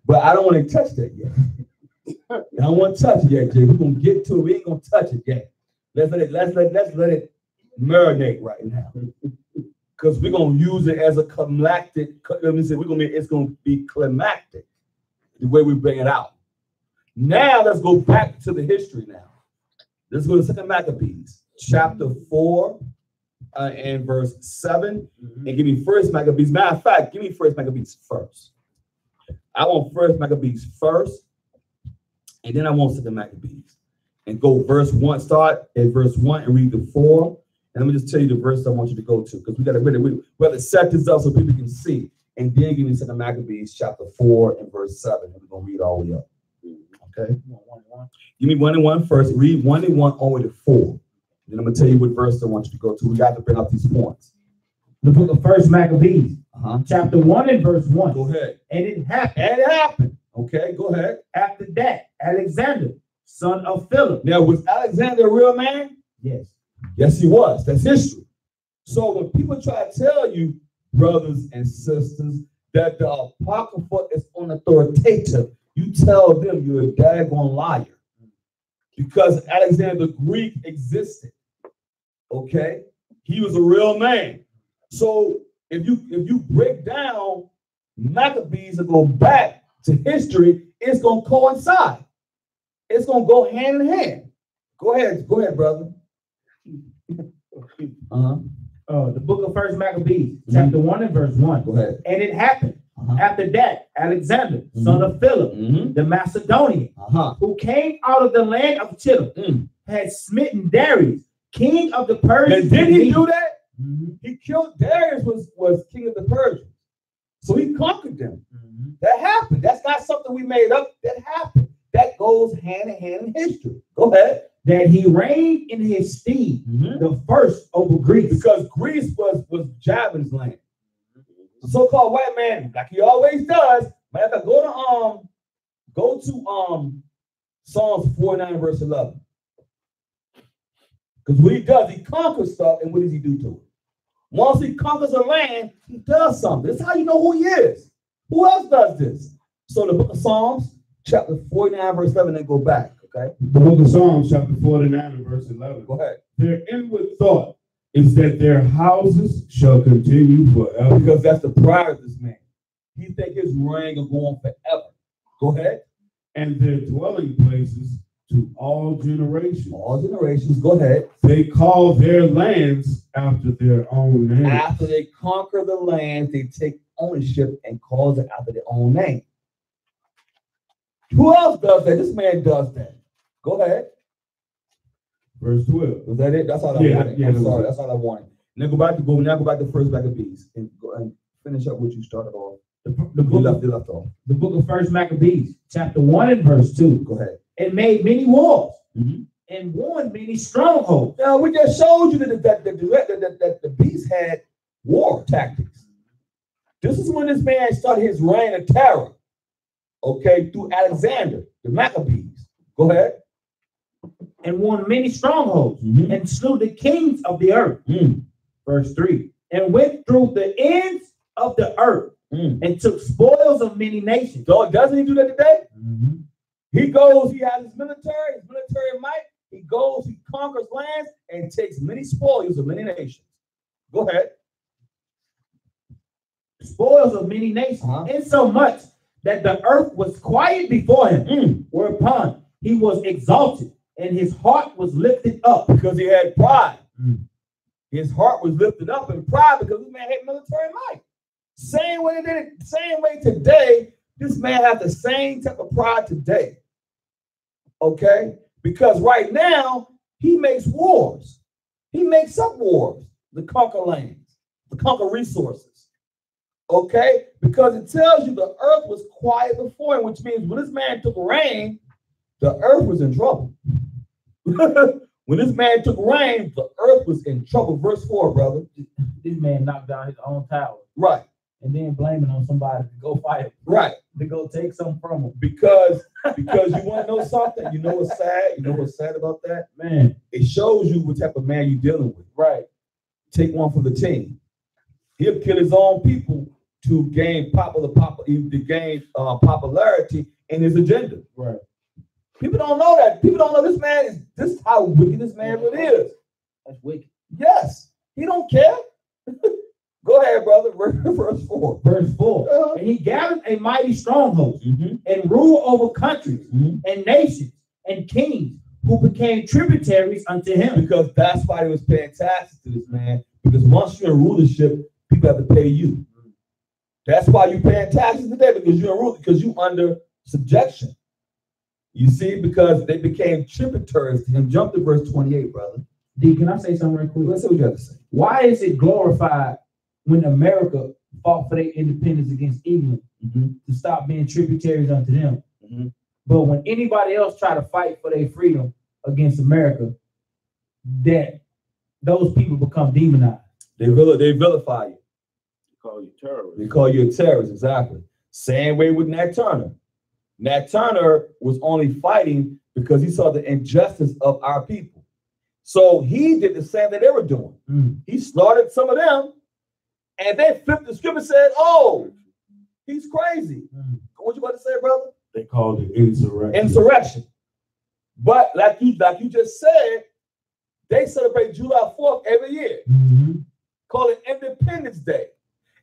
But I don't want to touch that yet. I don't want to touch it yet, Jay. We're gonna get to it. We ain't gonna touch it yet. Let's let it marinate right now. Because we're gonna use it as a climactic. Let me say it's gonna be climactic the way we bring it out. Now let's go back to the history now. Let's go to 2 Maccabees, chapter 4 and verse 7. And give me 1 Maccabees. Matter of fact, give me 1 Maccabees first. I want 1 Maccabees first, and then I want 2 Maccabees. And go verse 1, start at verse 1 and read the 4. And let me just tell you the verse I want you to go to, because we got to really set this up so people can see. And then give me 2 Maccabees, chapter 4 and verse 7. And we're going to read all the way up. Okay? Give me 1 and 1 first. Read 1 and 1 all the way to 4. Then I'm going to tell you what verse I want you to go to. We got to bring up these points. The book of 1 Maccabees, chapter 1 and verse 1. Go ahead. And it happened. Okay, go ahead. After that, Alexander, son of Philip. Now, was Alexander a real man? Yes. Yes, he was. That's history. So when people try to tell you, brothers and sisters, that the Apocrypha is unauthoritative, you tell them you're a daggone liar. Because Alexander the Greek existed. Okay? He was a real man. So if you break down Maccabees and go back to history, it's gonna coincide. It's gonna go hand in hand. Go ahead, brother. The book of First Maccabees, chapter 1 and verse 1. Go ahead. And it happened after that, Alexander, son of Philip, the Macedonian, who came out of the land of Chittim, had smitten Darius, king of the Persians. Did he do that? He killed Darius, was king of the Persians. So he conquered them. That happened. That's not something we made up. That happened. That goes hand in hand in history. Go ahead. That he reigned in his stead, the first over Greece. Because Greece was Javin's land. The so-called white man, like he always does, man, go to Psalms 49 verse 11. Because what he does, he conquers stuff, and what does he do to it? Once he conquers a land, he does something. That's how you know who he is. Who else does this? So the book of Psalms, chapter 49, verse 11, then go back, okay? The book of Psalms, chapter 49 and verse 11. Go ahead. Their inward thought is that their houses shall continue forever. Because that's the pride of this man. He think his reign will go on forever. Go ahead. And their dwelling places to all generations. All generations, go ahead. They call their lands after their own name. After they conquer the land, they take ownership and call it after their own name. Who else does that? This man does that. Go ahead. Verse 12. Was that it? That's all I wanted. I'm sorry. That's all I wanted. Now go back to First Maccabees and go and finish up what you started off. The book off. The book of First Maccabees, chapter 1 and verse 2. Go ahead. It made many wars and won many strongholds. Now we just showed you that the beast had war tactics. This is when this man started his reign of terror. Okay, through Alexander, the Maccabees. Go ahead. And won many strongholds and slew the kings of the earth. Verse 3. And went through the ends of the earth and took spoils of many nations. So doesn't he do that today? He goes, he has his military might. He goes, he conquers lands and takes many spoils of many nations. Go ahead. Spoils of many nations, insomuch that the earth was quiet before him, whereupon he was exalted, and his heart was lifted up. Because he had pride. His heart was lifted up in pride because this man had military might. Same way today, this man has the same type of pride today. Okay? Because right now, he makes wars. He makes up wars to conquer lands, to conquer resources. Okay? Because it tells you the earth was quiet before him, which means when this man took reign, the earth was in trouble. When this man took reign, the earth was in trouble. Verse 4, brother. This man knocked down his own tower. Right. And then blaming on somebody to go fight him. Right. To go take something from him. Because you want to know something? You know what's sad? You know what's sad about that? Man. It shows you what type of man you're dealing with. Right. Take one for the team. He'll kill his own people to gain popularity in his agenda. Right. People don't know that. People don't know this is how wicked this man really is. That's wicked. Yes. He don't care. Go ahead, brother. Verse 4. Verse 4. And he gathered a mighty stronghold and ruled over countries and nations and kings who became tributaries unto him. Because that's why he was paying taxes to this man. Because once you're in rulership, people have to pay you. That's why you're paying taxes today, because you're in rule, because you're under subjection. You see, because they became tributaries to him. Jump to verse 28, brother. D, can I say something real quick? Let's see what you have to say. Why is it glorified when America fought for their independence against England to stop being tributaries unto them? But when anybody else try to fight for their freedom against America, that those people become demonized. They vilify you. They call you terrorist. They call you a terrorist, exactly. Same way with Nat Turner. Nat Turner was only fighting because he saw the injustice of our people. So he did the same that they were doing. He slaughtered some of them, and they flipped the script and said, "Oh, he's crazy." What you about to say, brother? They called it insurrection. Insurrection. But like you just said, they celebrate July 4th every year. Call it Independence Day.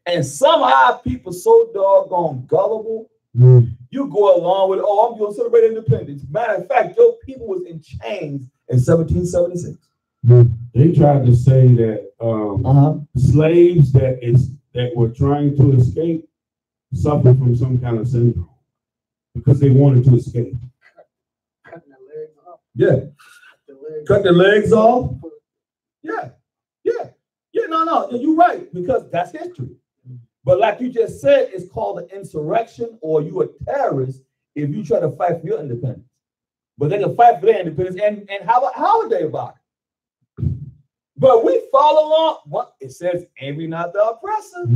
And somehow people so doggone gullible, you go along with, oh, I'm going to celebrate independence. Matter of fact, your people was in chains in 1776. They tried to say that slaves that were trying to escape suffered from some kind of syndrome because they wanted to escape. Cutting their legs off. Yeah. Cut their legs off. Yeah. No, you're right, because that's history. But like you just said, it's called an insurrection, or you a terrorist if you try to fight for your independence. But they can fight for their independence and have a holiday about it. But we follow along. What it says, envy not the oppressor.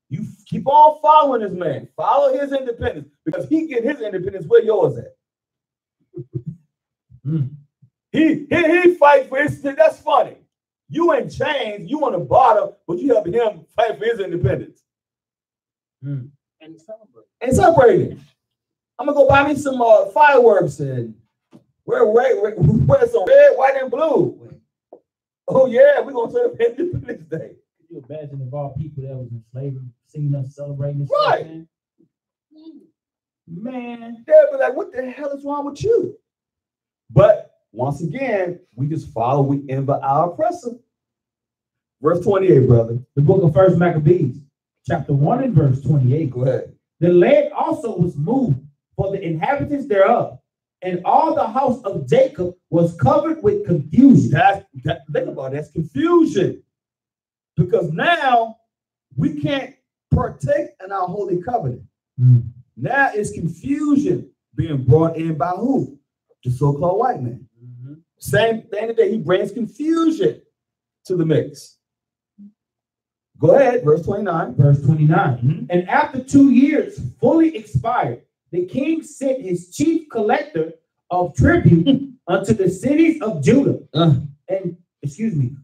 You keep on following this man. Follow his independence, because he get his independence where yours at. He fight for his. That's funny. You in chains, you on the bottom, but you helping him fight for his independence. And celebrating. I'm gonna go buy me some fireworks and wear some red, white, and blue. Oh yeah, we're gonna celebrate Independence Day. Could you imagine if all people that was in slavery seeing us celebrating this? Right. Stuff, man, They'll be like, what the hell is wrong with you? But once again, we just follow, we envy our oppressor. Verse 28, brother. The book of 1 Maccabees, chapter 1 and verse 28. Go ahead. The land also was moved for the inhabitants thereof, and all the house of Jacob was covered with confusion. Think about it, that's confusion. Because now we can't partake in our holy covenant. Now it's confusion being brought in by who? The so-called white man. Same thing today, he brings confusion to the mix. Go ahead, verse 29. Verse 29. And after 2 years fully expired, the king sent his chief collector of tribute unto the cities of Judah,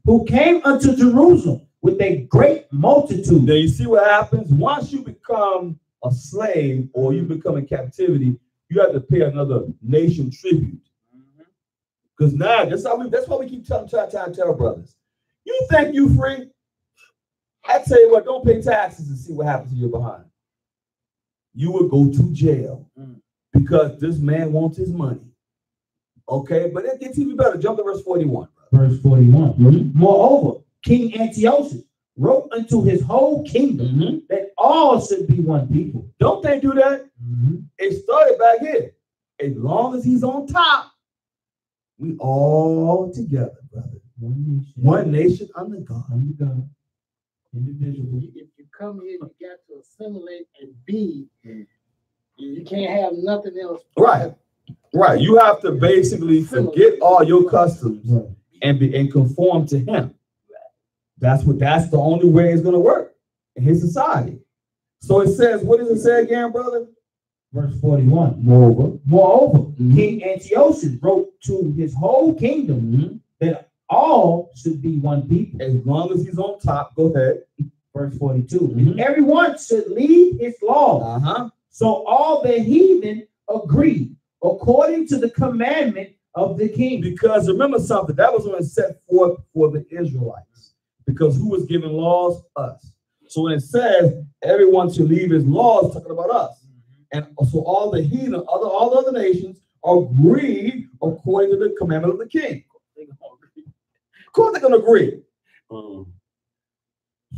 who came unto Jerusalem with a great multitude. Now you see what happens? Once you become a slave or you become in captivity, you have to pay another nation tribute. Because now that's why we keep trying to tell brothers. You think you free? I tell you what, don't pay taxes and see what happens to you behind. You will go to jail because this man wants his money. Okay, but it gets even better. Jump to verse 41. Verse 41. Moreover, King Antiochus wrote unto his whole kingdom that all should be one people. Don't they do that? It started back here. As long as he's on top, we all together, brother. One nation under God. Individual. If you come here, you got to assimilate and be. You can't have nothing else. Right. You have to basically forget all your customs and conform to him. That's the only way it's gonna work in his society. So it says, what does it say again, brother? Verse 41. Moreover, King Antiochus wrote to his whole kingdom that all should be one people. As long as he's on top, go ahead. Verse 42. And everyone should leave his law. So all the heathen agreed according to the commandment of the king. Because remember something, that was when it set forth for the Israelites. Because who was giving laws? Us. So when it says everyone should leave his laws, talking about us. And so all the heathen, all the other nations agreed according to the commandment of the king. Of course they're going to agree.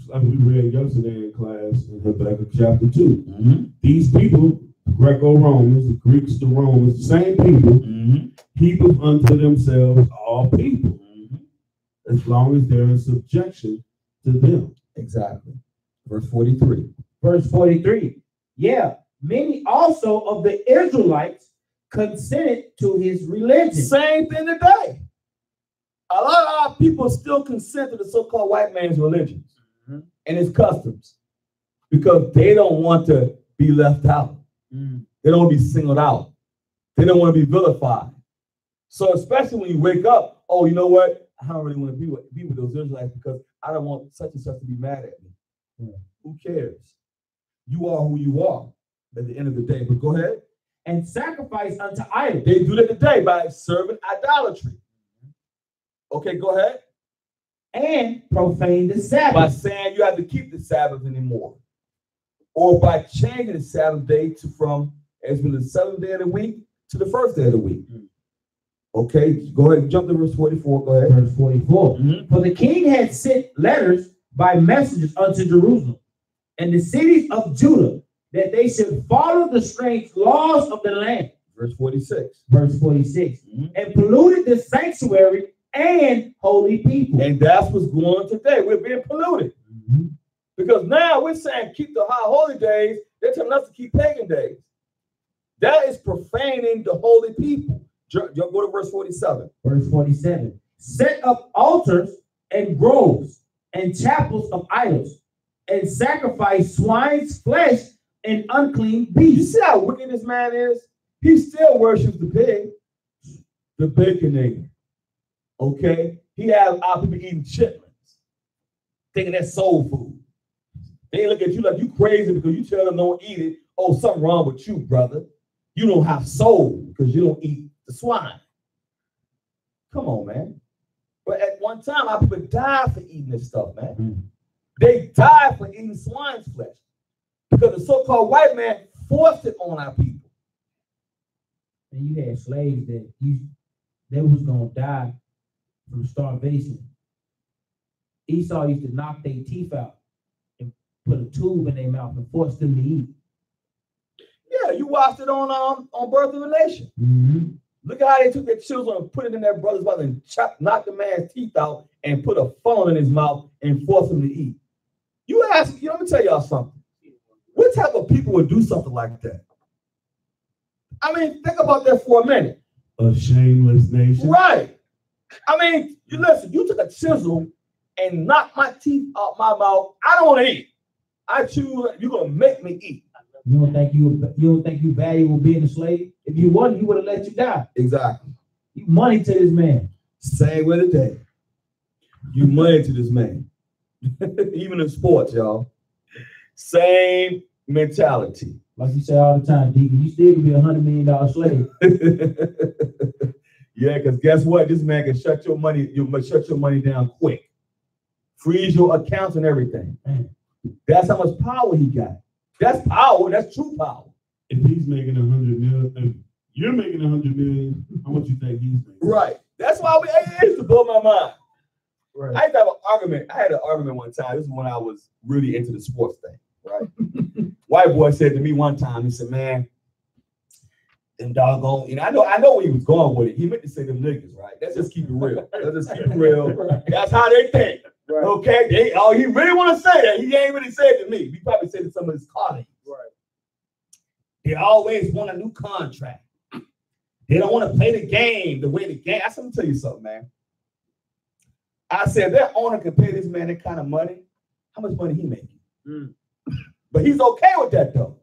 Like we read yesterday in class in Habakkuk chapter 2. These people, Greco-Romans, the Greeks, the Romans, the same people, heap unto themselves all people, as long as they're in subjection to them. Exactly. Verse 43. Verse 43. Yeah, many also of the Israelites consented to his religion. Same thing today. A lot of our people still consent to the so-called white man's religions and his customs because they don't want to be left out. They don't want to be singled out. They don't want to be vilified. So especially when you wake up, oh, you know what? I don't really want to be with those Israelites because I don't want such and such to be mad at me. Who cares? You are who you are at the end of the day. But go ahead. And sacrifice unto idols. They do that today by serving idolatry. Okay, go ahead. And profane the Sabbath. By saying you have to keep the Sabbath anymore. Or by changing the Sabbath day from as been the 7th day of the week to the 1st day of the week. Okay, go ahead, jump to verse 44. Go ahead. Verse 44. For the king had sent letters by messengers unto Jerusalem and the cities of Judah that they should follow the strange laws of the land. Verse 46. Verse 46. And polluted the sanctuary and holy people. And that's what's going on today. We're being polluted. Because now we're saying keep the high holy days. They're telling us to keep pagan days. That is profaning the holy people. Go to verse 47. Verse 47. Set up altars and groves and chapels of idols and sacrifice swine's flesh and unclean beasts. You see how wicked this man is? He still worships the pig, the baconator. Okay? He has our people eating chitlins, thinking that's soul food. They look at you like you crazy because you tell them don't eat it. Oh, something wrong with you, brother. You don't have soul because you don't eat the swine. Come on, man. But at one time, our people died for eating this stuff, man. They died for eating swine's flesh because the so-called white man forced it on our people. And you had slaves that they was going to die from starvation. Esau used to knock their teeth out and put a tube in their mouth and force them to eat. Yeah, you watched it on Birth of a Nation. Look at how they took their children and put it in their brother's mouth and knocked the man's teeth out and put a funnel in his mouth and force him to eat. Let me tell y'all something. What type of people would do something like that? I mean, think about that for a minute. A shameless nation. Right. I mean, you took a chisel and knocked my teeth out my mouth. I don't want to eat. I choose, you're going to make me eat. You don't think you valuable being a slave? If you wasn't, he would have let you die. Exactly. You money to this man. Same way today. You money to this man. Even in sports, y'all. Same mentality. Like you say all the time, Deacon, you still can be $100 million slave. Yeah, because guess what? This man can shut your money down quick. Freeze your accounts and everything. That's how much power he got. That's power. That's true power. If he's making 100 million, if you're making 100 million, how much you think he's making? Right. That's why it used to blow my mind. Right. I had an argument one time. This is when I was really into the sports thing. Right. White boy said to me one time, he said, man, them doggone, I know where he was going with it. He meant to say them niggas, right? Let's just keep it real. Right. That's how they think. Right. Okay. He really want to say that. He ain't really said it to me. He probably said it to some of his colleagues. Right. They always want a new contract. They don't want to play the game the way the game. I said, let me tell you something, man. I said, their owner can pay this man that kind of money. How much money he making? But he's okay with that, though.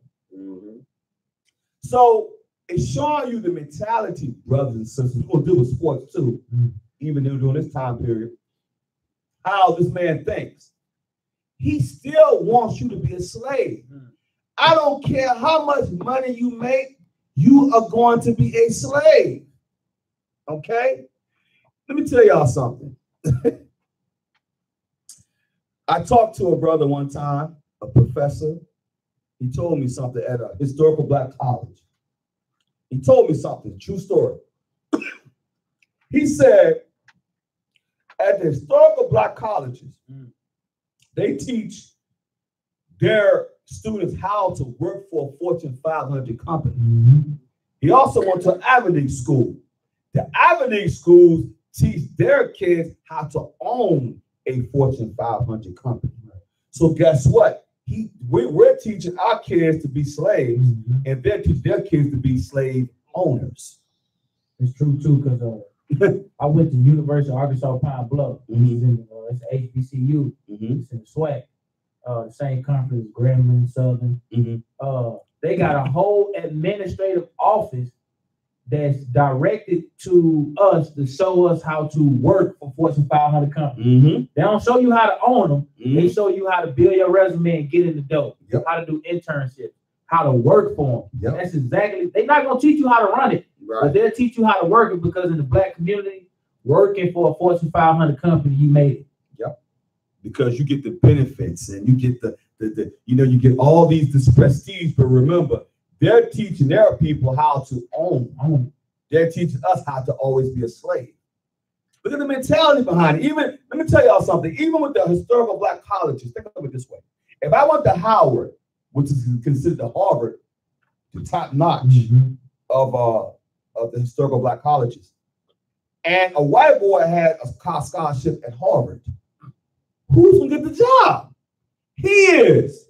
So it's showing you the mentality, brothers and sisters. We're going to deal with sports, too, even during this time period, how this man thinks. He still wants you to be a slave. I don't care how much money you make, you are going to be a slave. Okay? Let me tell y'all something. I talked to a brother one time, a professor. He told me something at a historical black college. He told me something, true story. He said, at the historical black colleges, they teach their students how to work for a Fortune 500 company. He also went to an Ivy League school. The Ivy League schools teach their kids how to own a Fortune 500 company. So guess what? We're teaching our kids to be slaves, and they're teaching their kids to be slave owners. It's true too, because I went to University of Arkansas Pine Bluff. It's HBCU. It's in the SWAC. The same conference, Grambling, Southern. They got a whole administrative office that's directed to us to show us how to work for Fortune 500 companies. They don't show you how to own them. They show you how to build your resume and get in the door, how to do internships, how to work for them. That's exactly, they're not going to teach you how to run it, but they'll teach you how to work it, because in the Black community, working for a Fortune 500 company, you made it. Because you get the benefits and you get the you get all this prestige, but remember, they're teaching their people how to own. They're teaching us how to always be a slave. Look at the mentality behind it. Even, let me tell y'all something, even with the historical Black colleges, think of it this way. If I went to Howard, which is considered the Harvard, the top notch of the historical Black colleges, and a white boy had a scholarship at Harvard, who's gonna get the job? He is.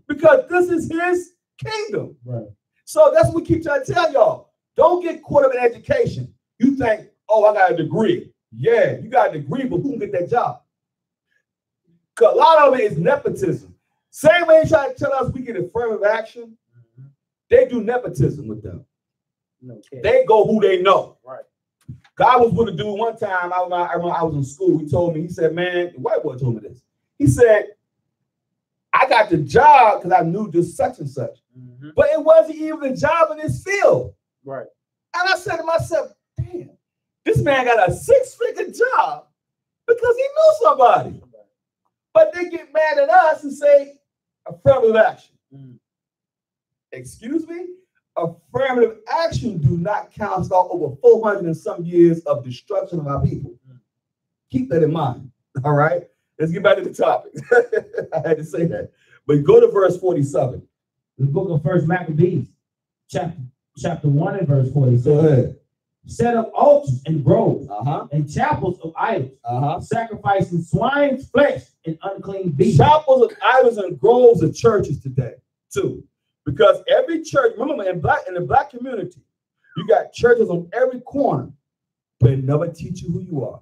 Because this is his kingdom. So that's what we keep trying to tell y'all. Don't get caught up in education. You think, oh, I got a degree. Yeah, you got a degree, but who can get that job? Because a lot of it is nepotism. Same way they try to tell us we get affirmative action, they do nepotism with them. They go who they know. God was with a dude one time. I was in school. He told me, he said, man, the white boy told me this. He said, I got the job because I knew this such and such. But it wasn't even a job in this field. And I said to myself, damn, this man got a 6-figure job because he knew somebody. But they get mad at us and say, affirmative action. Excuse me? Affirmative action do not count off over 400 and some years of destruction of our people. Keep that in mind. All right? Let's get back to the topic. I had to say that. But go to verse 47. The book of First Maccabees, chapter 1 and verse 47. Go ahead. Set up altars and groves and chapels of idols, sacrificing swine's flesh and unclean beasts. Chapels of idols and groves of churches today, too. Because every church, remember, in the Black community, you got churches on every corner, but it never teach you who you are.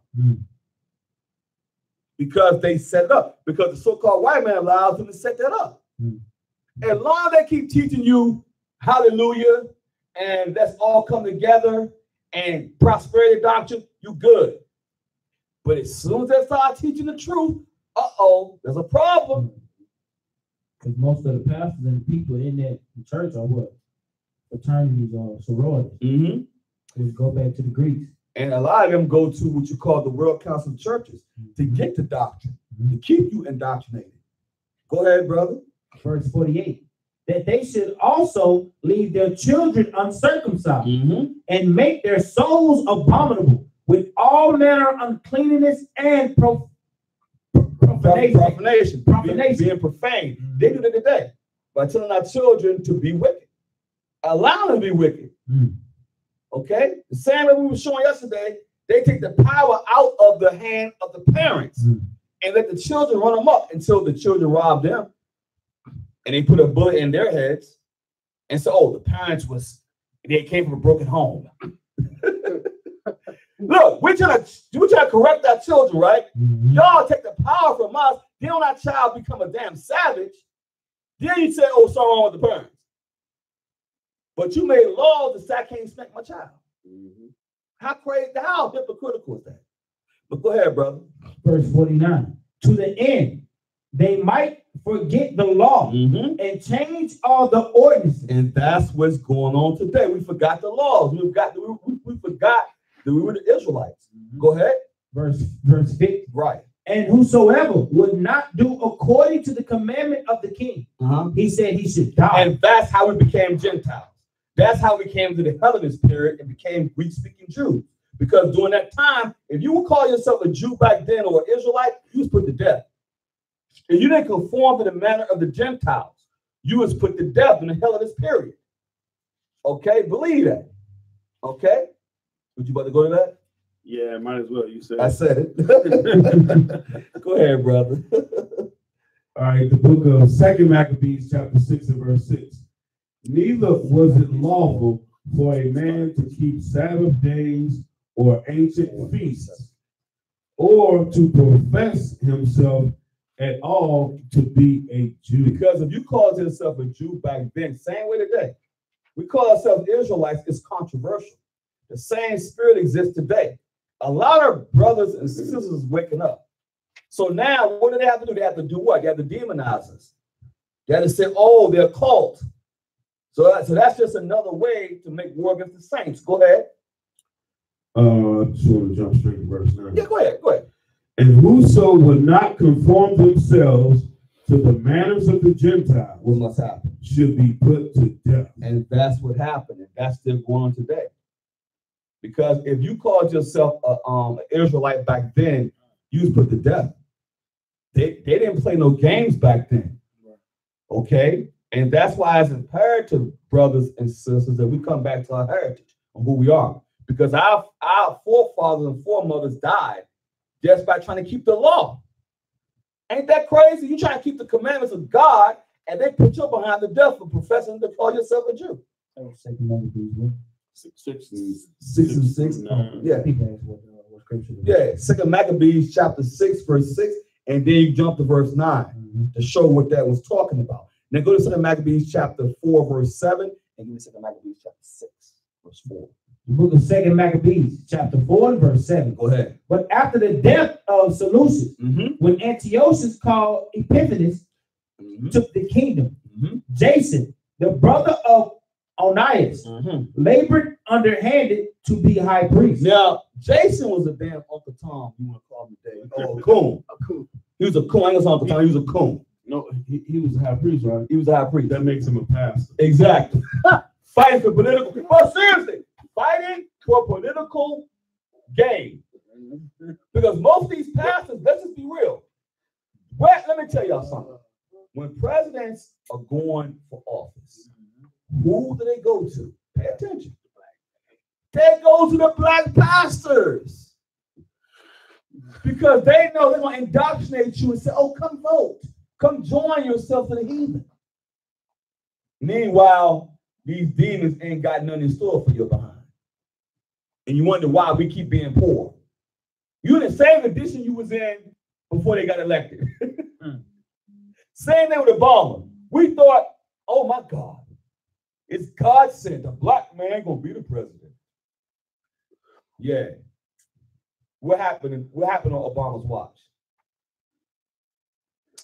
Because they set it up. Because the so-called white man allows them to set that up. As long as they keep teaching you hallelujah, and let's all come together, and prosperity doctrine, you good. But as soon as they start teaching the truth, there's a problem. Because most of the pastors and the people in that church are what? Fraternities or sororities. Let's go back to the Greeks. And a lot of them go to what you call the World Council of Churches to get the doctrine, to keep you indoctrinated. Go ahead, brother. Verse 48. That they should also leave their children uncircumcised and make their souls abominable with all manner of uncleanness and profanation. Being profane. They do that today by telling our children to be wicked. Allow them to be wicked. Okay? The same way we were showing yesterday, they take the power out of the hand of the parents and let the children run them up until the children rob them. And they put a bullet in their heads and say, oh, the parents they came from a broken home. Look, we're trying to correct our children, right? Y'all take the power from us. Then when our child become a damn savage, then you say, oh, something wrong with the parents. But you made laws that say I can't smack my child. How crazy, how hypocritical is that? But go ahead, brother. Verse 49. To the end, they might forget the law and change all the ordinances. And that's what's going on today. We forgot the laws. We forgot that we were the Israelites. Go ahead. Verse 50. Right. And whosoever would not do according to the commandment of the king, he said he should die. And that's how we became Gentiles. That's how we came to the Hellenist period and became Greek-speaking Jews. Because during that time, if you would call yourself a Jew back then or an Israelite, you was put to death. And you didn't conform to the manner of the Gentiles. You was put to death in the Hellenist period. Okay, believe that. Okay, would you about to go to that? Yeah, might as well. You said I said it. Go ahead, brother. All right, the book of 2 Maccabees, chapter 6 and verse 6. Neither was it lawful for a man to keep Sabbath days or ancient feasts, or to profess himself at all to be a Jew. Because if you called yourself a Jew back then, same way today, we call ourselves Israelites, it's controversial. The same spirit exists today. A lot of brothers and sisters is waking up. So now, what do they have to do? They have to do what? They have to demonize us. They have to say, oh, they're cult. So that's just another way to make war against the saints. Go ahead. I just want to jump straight to verse 9. Yeah, go ahead. And whoso will not conform themselves to the manners of the Gentiles, What must happen? should be put to death. And that's what happened. And that's still going on today. Because if you called yourself an Israelite back then, you was put to death. They didn't play no games back then. Okay? And that's why it's imperative, brothers and sisters, that we come back to our heritage and who we are. Because our forefathers and foremothers died just by trying to keep the law. Ain't that crazy? You trying to keep the commandments of God, and they put you behind the death for professing to call yourself a Jew. 6 and 6. Yeah. What scripture? Yeah. 2 Maccabees chapter 6, verse 6, and then you jump to verse 9 to show what that was talking about. Now go to 2 Maccabees chapter 4, verse 7, and give me 2 Maccabees chapter 6, verse 4. The book of 2 Maccabees, chapter 4 and verse 7. Go ahead. But after the death of Seleucus, when Antiochus called Epiphanes, took the kingdom, Jason, the brother of Onias, labored underhanded to be high priest. Now, Jason was a damn Uncle Tom, you want to call him today. Oh, a coon. He was a coon. I ain't gonna say Uncle Tom, he was a coon. No, he was a high priest, right? He was a high priest. That makes him a pastor. Exactly. Fighting for political, but seriously, fighting for political gain. Because most of these pastors, let's just be real. Let me tell y'all something. When presidents are going for office, who do they go to? Pay attention. They go to the black pastors. Because they know they're going to indoctrinate you and say, oh, come vote. Come join yourself to the heathen. Meanwhile, these demons ain't got nothing in store for your behind. And you wonder why we keep being poor. You in the same condition you was in before they got elected. Same thing with Obama. We thought, oh my God, it's God sent. A black man gonna be the president. Yeah. What happened on Obama's watch?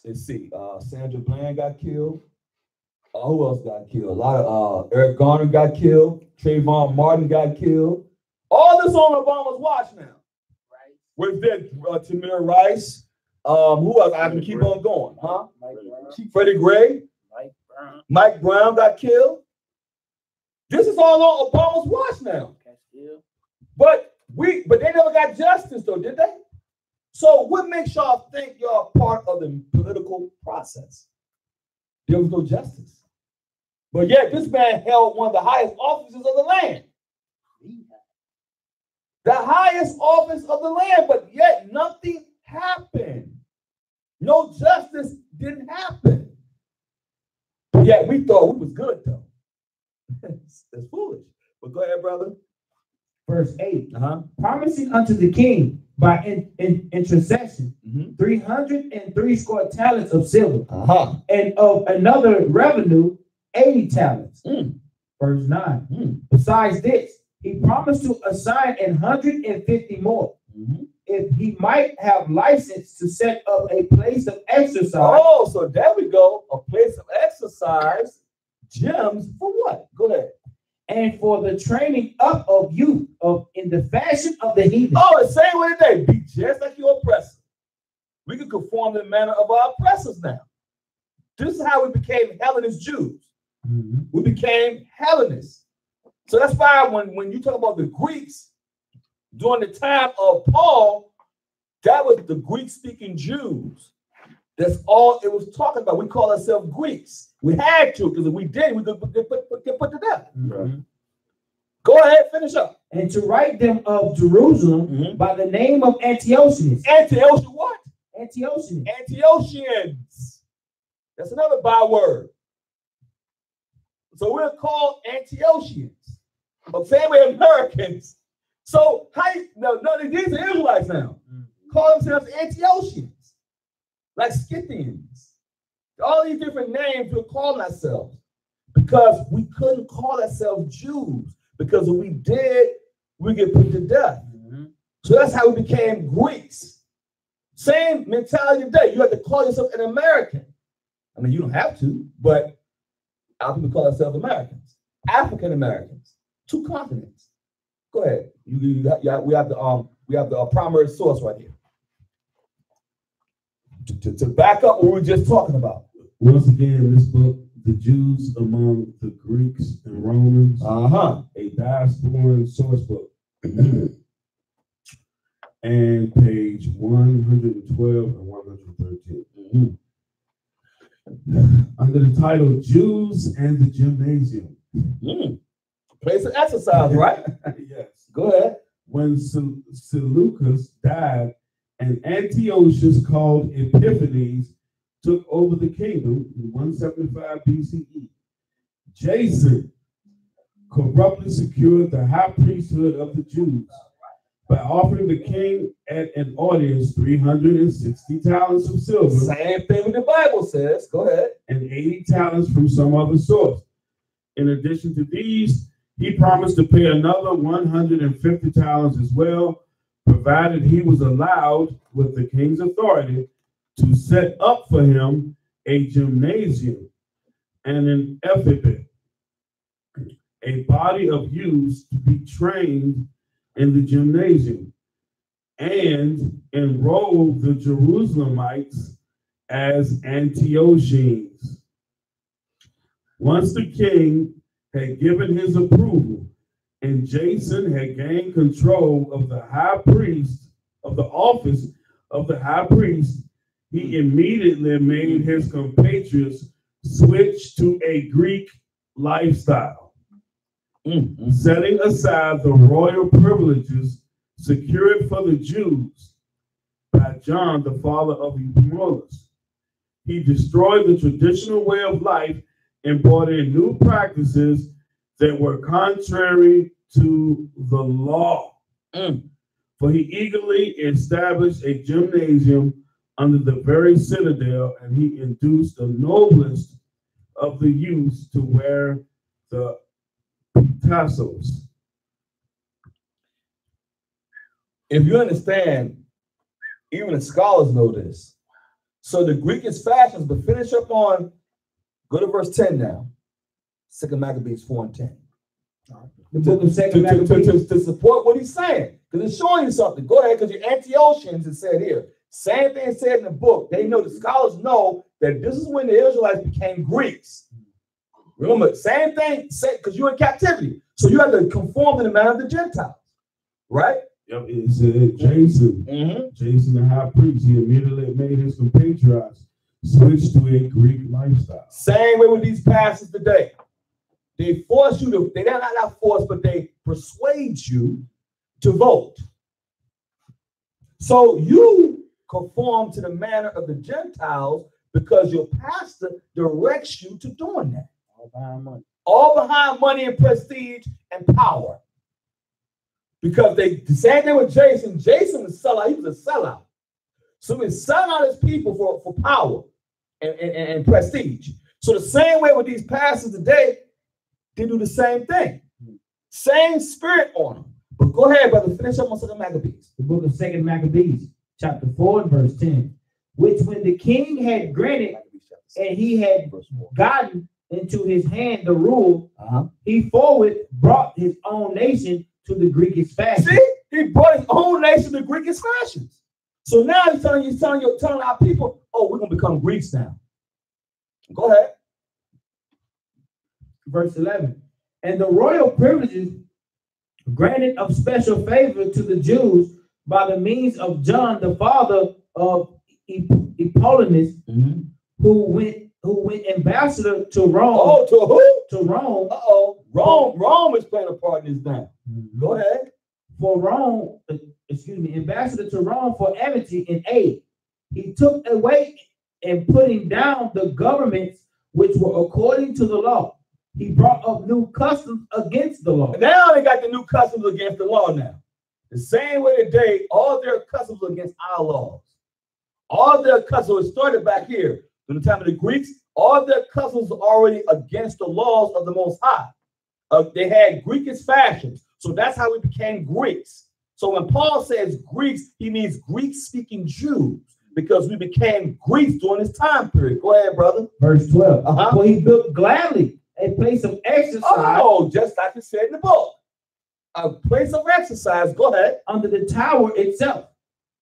Let's see. Sandra Bland got killed. Who else got killed? A lot of Eric Garner got killed. Trayvon Martin got killed. All this on Obama's watch now. Right. Where's that? Tamir Rice. Who else? I can keep on going, huh? Freddie Gray. Mike Brown got killed. This is all on Obama's watch now. But they never got justice though, did they? So what makes y'all think y'all part of the political process? There was no justice. But yet this man held one of the highest offices of the land. The highest office of the land, but yet nothing happened. No justice didn't happen. But yet we thought we was good though. That's foolish. But go ahead, brother. Verse 8. Promising unto the king by intercession 303 score talents of silver, and of another revenue 80 talents. Verse 9. Besides this, he promised to assign 150 more, if he might have license to set up a place of exercise. Oh, so there we go. A place of exercise. Gems for what? Go ahead. And for the training up of youth in the fashion of the heathen. Oh, the same way today. Be just like your oppressor. We can conform to the manner of our oppressors now. This is how we became Hellenist Jews. We became Hellenists. So that's why when you talk about the Greeks, during the time of Paul, that was the Greek-speaking Jews. That's all it was talking about. We call ourselves Greeks. We had to, because if we did, we could get put to death. Go ahead, finish up. And to write them of Jerusalem by the name of Antiochus. Antiochus what? Antiochus. Antiochians. That's another byword. So we're called Antiochians. But same way Americans. So these are Israelites now. Call themselves Antiochians. like Scythians. All these different names we're calling ourselves because we couldn't call ourselves Jews because if we did, we get put to death. So that's how we became Greeks. Same mentality today. You have to call yourself an American. I mean, you don't have to, but our people call themselves Americans, African Americans, 2 continents. Go ahead. We have the primary source right here to back up what we were just talking about. Once again, this book, The Jews Among the Greeks and Romans, a diasporan source book, and page 112 and 113. Under the title Jews and the Gymnasium. Place of exercise, right? Yes. Go ahead. When Seleucus died and Antiochus called Epiphanes took over the kingdom in 175 BCE, Jason corruptly secured the high priesthood of the Jews by offering the king at an audience 360 talents of silver. Same thing what the Bible says. Go ahead. And 80 talents from some other source. In addition to these, he promised to pay another 150 talents as well, provided he was allowed, with the king's authority, to set up for him a gymnasium and an ephibit, a body of youths to be trained in the gymnasium, and enroll the Jerusalemites as Antiochians. Once the king had given his approval and Jason had gained control of the high priest, of the office of the high priest, he immediately made his compatriots switch to a Greek lifestyle, setting aside the royal privileges secured for the Jews by John, the father of Epaminondas. He destroyed the traditional way of life and brought in new practices that were contrary to the law. For he eagerly established a gymnasium under the very citadel, and he induced the noblest of the youths to wear the tassels. If you understand, even the scholars know this. So the Greekish fashions, but finish up on, go to verse 10 now. 2 Maccabees 4 and 10. The book of 2 Maccabees. To support what he's saying, because it's showing you something. Go ahead, because your Antiochians, it said here. Same thing said in the book. They know, the scholars know that this is when the Israelites became Greeks. Remember, same thing, because you're in captivity. So you have to conform to the manner of the Gentiles, right? Yep, it said Jason, Jason the high priest, he immediately made his compatriots switch to a Greek lifestyle. Same way with these pastors today. They force you to, they're not force, but they persuade you to vote. So you conform to the manner of the Gentiles because your pastor directs you to doing that. All behind money. All behind money and prestige and power. Because the same thing with Jason. Jason was sellout. He was a sellout. So he's selling out his people for power and prestige. So the same way with these pastors today, they do the same thing. Same spirit on them. But go ahead, brother. Finish up on 2 Maccabees. The book of 2 Maccabees, chapter 4 and verse 10. Which when the king had granted and he had gotten into his hand the rule, he forward brought his own nation to the Greekish fashion. See, he brought his own nation to Greekish fashions. So now he's telling our people, oh, we're gonna become Greeks now. Go ahead. Verse 11. And the royal privileges granted of special favor to the Jews by the means of John, the father of Epaminondas, who went ambassador to Rome. Oh, to who? To Rome. Rome is playing a part in this now. Go ahead. For Rome, ambassador to Rome for amity and aid. He took away and putting down the governments which were according to the law. He brought up new customs against the law. Now they got the new customs against the law now. The same way today, all their customs are against our laws. All their customs started back here. In the time of the Greeks, all their customs were already against the laws of the Most High. They had Greekish fashions. So that's how we became Greeks. So when Paul says Greeks, he means Greek-speaking Jews, because we became Greeks during this time period. Go ahead, brother. Verse 12. For he built gladly a place of exercise. Oh, just like it said in the book. A place of exercise. Go ahead. Under the tower itself,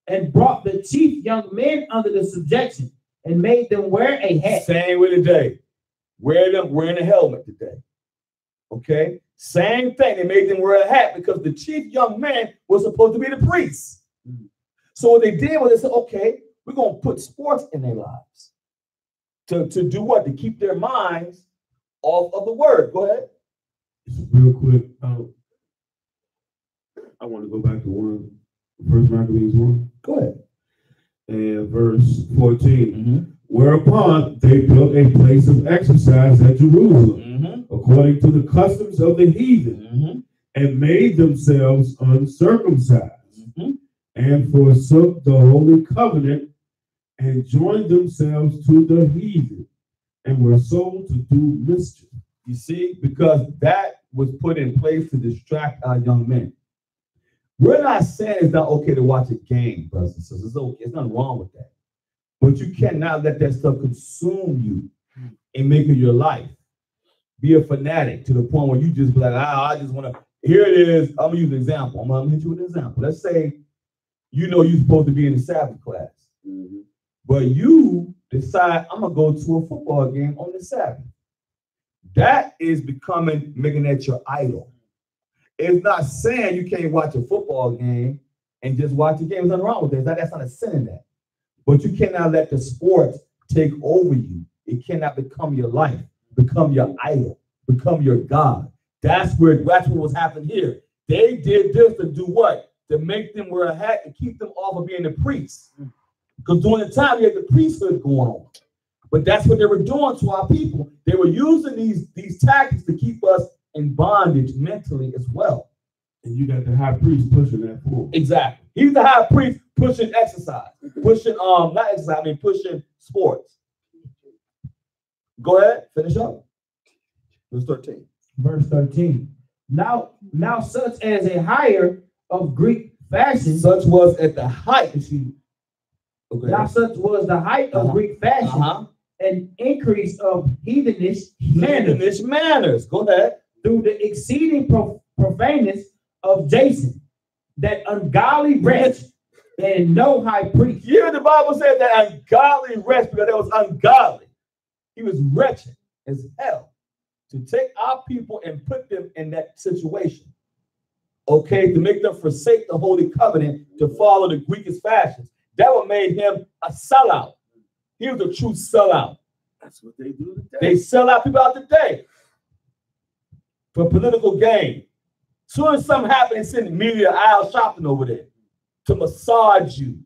and brought the chief young men under the subjection, and made them wear a hat. Same way today. Wearing a helmet today. Okay? Same thing. They made them wear a hat because the chief young man was supposed to be the priest. So what they did was they said, okay, we're going to put sports in their lives. To do what? To keep their minds off of the word. Go ahead. Real quick. I want to go back to 1 Maccabees 1. Go ahead. And verse 14. Whereupon they built a place of exercise at Jerusalem, according to the customs of the heathen, and made themselves uncircumcised, and forsook the holy covenant, and joined themselves to the heathen, and were sold to do mischief. You see, because that was put in place to distract our young men. We're not saying it's not okay to watch a game, brothers and sisters. It's okay. There's nothing wrong with that. But you cannot let that stuff consume you and make it your life. Be a fanatic to the point where you just be like, I just want to, here it is. I'm going to use an example. I'm going to hit you with an example. Let's say, you know, you're supposed to be in the Sabbath class, but you decide, I'm going to go to a football game on the Sabbath. That is making that your idol. It's not saying you can't watch a football game and just watch the game. There's nothing wrong with that. That's not a sin in that. But you cannot let the sport take over you. It cannot become your life, become your idol, become your God. That's what was happening here. They did this to do what? To make them wear a hat and keep them off of being a priest. Because during the time, you had the priesthood going on. But that's what they were doing to our people. They were using these tactics to keep us in bondage mentally as well. And you got the high priest pushing that forward. Exactly. He's the high priest pushing exercise. Pushing, not exercise, I mean pushing sports. Go ahead, finish up. Verse 13. Verse 13. Now such as a higher of Greek fashion. Such was at the height. Okay. Now such was the height of Greek fashion. An increase of heathenish manners. Go ahead. Through the exceeding profaneness of Jason, that ungodly wretch, and no high priest. Here the Bible said that ungodly wretch, because that was ungodly. He was wretched as hell to take our people and put them in that situation. Okay, to make them forsake the holy covenant to follow the Greekish fashions. That what made him a sellout. He was a true sellout. That's what they do today. They sell out people out today for political gain. Soon as something happens, they send the media aisle shopping over there to massage you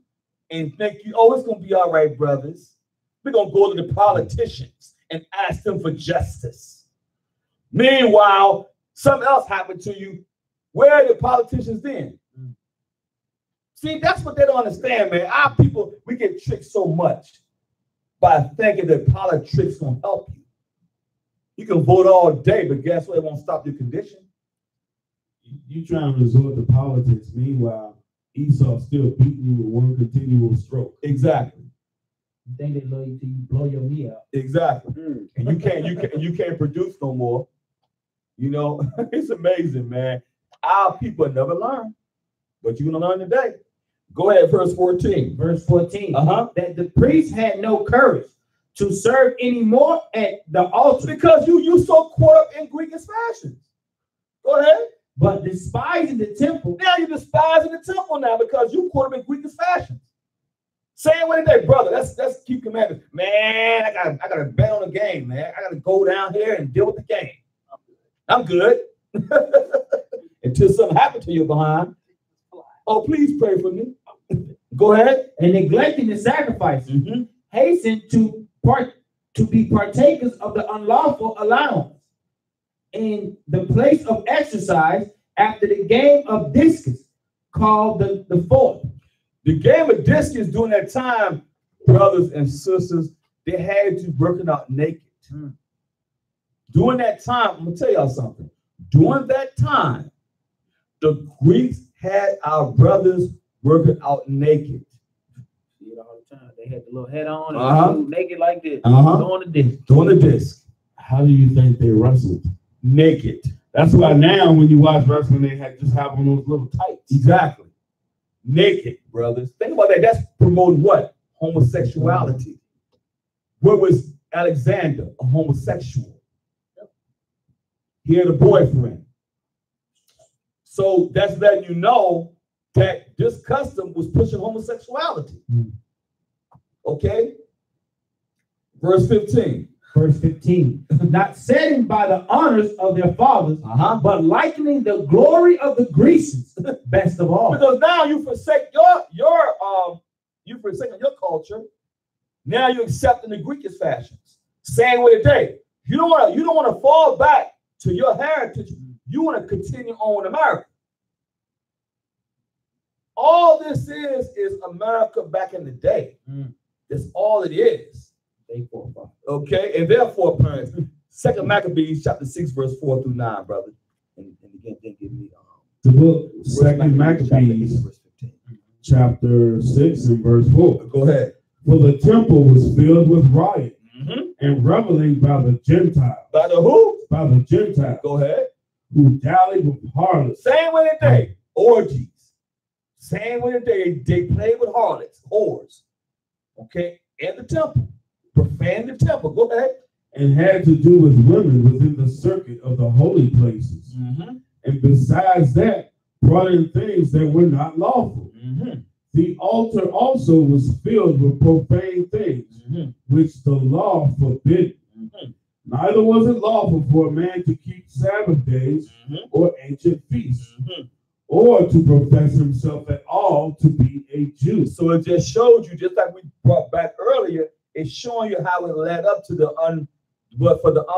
and think you, oh, it's going to be all right, brothers. We're going to go to the politicians and ask them for justice. Meanwhile, something else happened to you. Where are the politicians then? See, that's what they don't understand, man. Our people, we get tricked so much by thinking that politics won't help you. You can vote all day, but guess what? It won't stop your condition. You trying to resort to politics. Meanwhile, Esau's still beating you with one continual stroke. Exactly. You think they love you till you blow your knee out. Exactly. And you can't produce no more. You know, it's amazing, man. Our people never learn, but you're gonna learn today. Go ahead, verse 14. Verse 14. That the priest had no courage to serve anymore at the altar. Because you so caught up in Greek fashions. Go ahead. But despising the temple. Now you're despising the temple now because you caught up in Greek fashions. Saying what today, brother, let's keep commandments. Man, I gotta bet on the game, man. I gotta go down here and deal with the game. I'm good. Until something happened to you behind. Oh, please pray for me. Go ahead. And neglecting the sacrifice, hasten to be partakers of the unlawful allowance in the place of exercise after the game of discus, called the fourth. The game of discus during that time brothers and sisters, they had to working out naked. During that time, I'm gonna tell y'all something. During that time, the Greeks had our brothers working out naked. See it all the time. They had the little head on and moved naked like this. Doing the disc. Doing the disc. How do you think they wrestled? Naked. That's why now when you watch wrestling, they just have on those little tights. Exactly. Naked, brothers. Think about that. That's promoting what? Homosexuality. Where was Alexander? A homosexual. He had a boyfriend. So that's letting you know that this custom was pushing homosexuality. Okay? Verse 15. Verse 15. Not setting by the honors of their fathers, but likening the glory of the Grecians best of all. Because now you forsake you forsaking your culture. Now you're accepting the Greekish fashions. Same way today. You don't want to fall back to your heritage. You want to continue on in America. All this is America back in the day. That's all it is. Okay, and therefore, parents, 2 Maccabees chapter 6, verse 4 through 9, brother. And again, give me the book 2 Maccabees chapter 6 and verse 4. Go ahead. For the temple was filled with riot and reveling by the Gentiles. By the who? By the Gentiles. Go ahead. Who dallied with harlots. Same way today. Orgies. Same way today. They played with harlots, whores. Okay, in the temple. Profaned the temple. Go ahead. And had to do with women within the circuit of the holy places. And besides that, brought in things that were not lawful. The altar also was filled with profane things, which the law forbid. Neither was it lawful for a man to keep Sabbath days or ancient feasts, or to profess himself at all to be a Jew. So it just showed you, just like we brought back earlier, it's showing you how it led up to the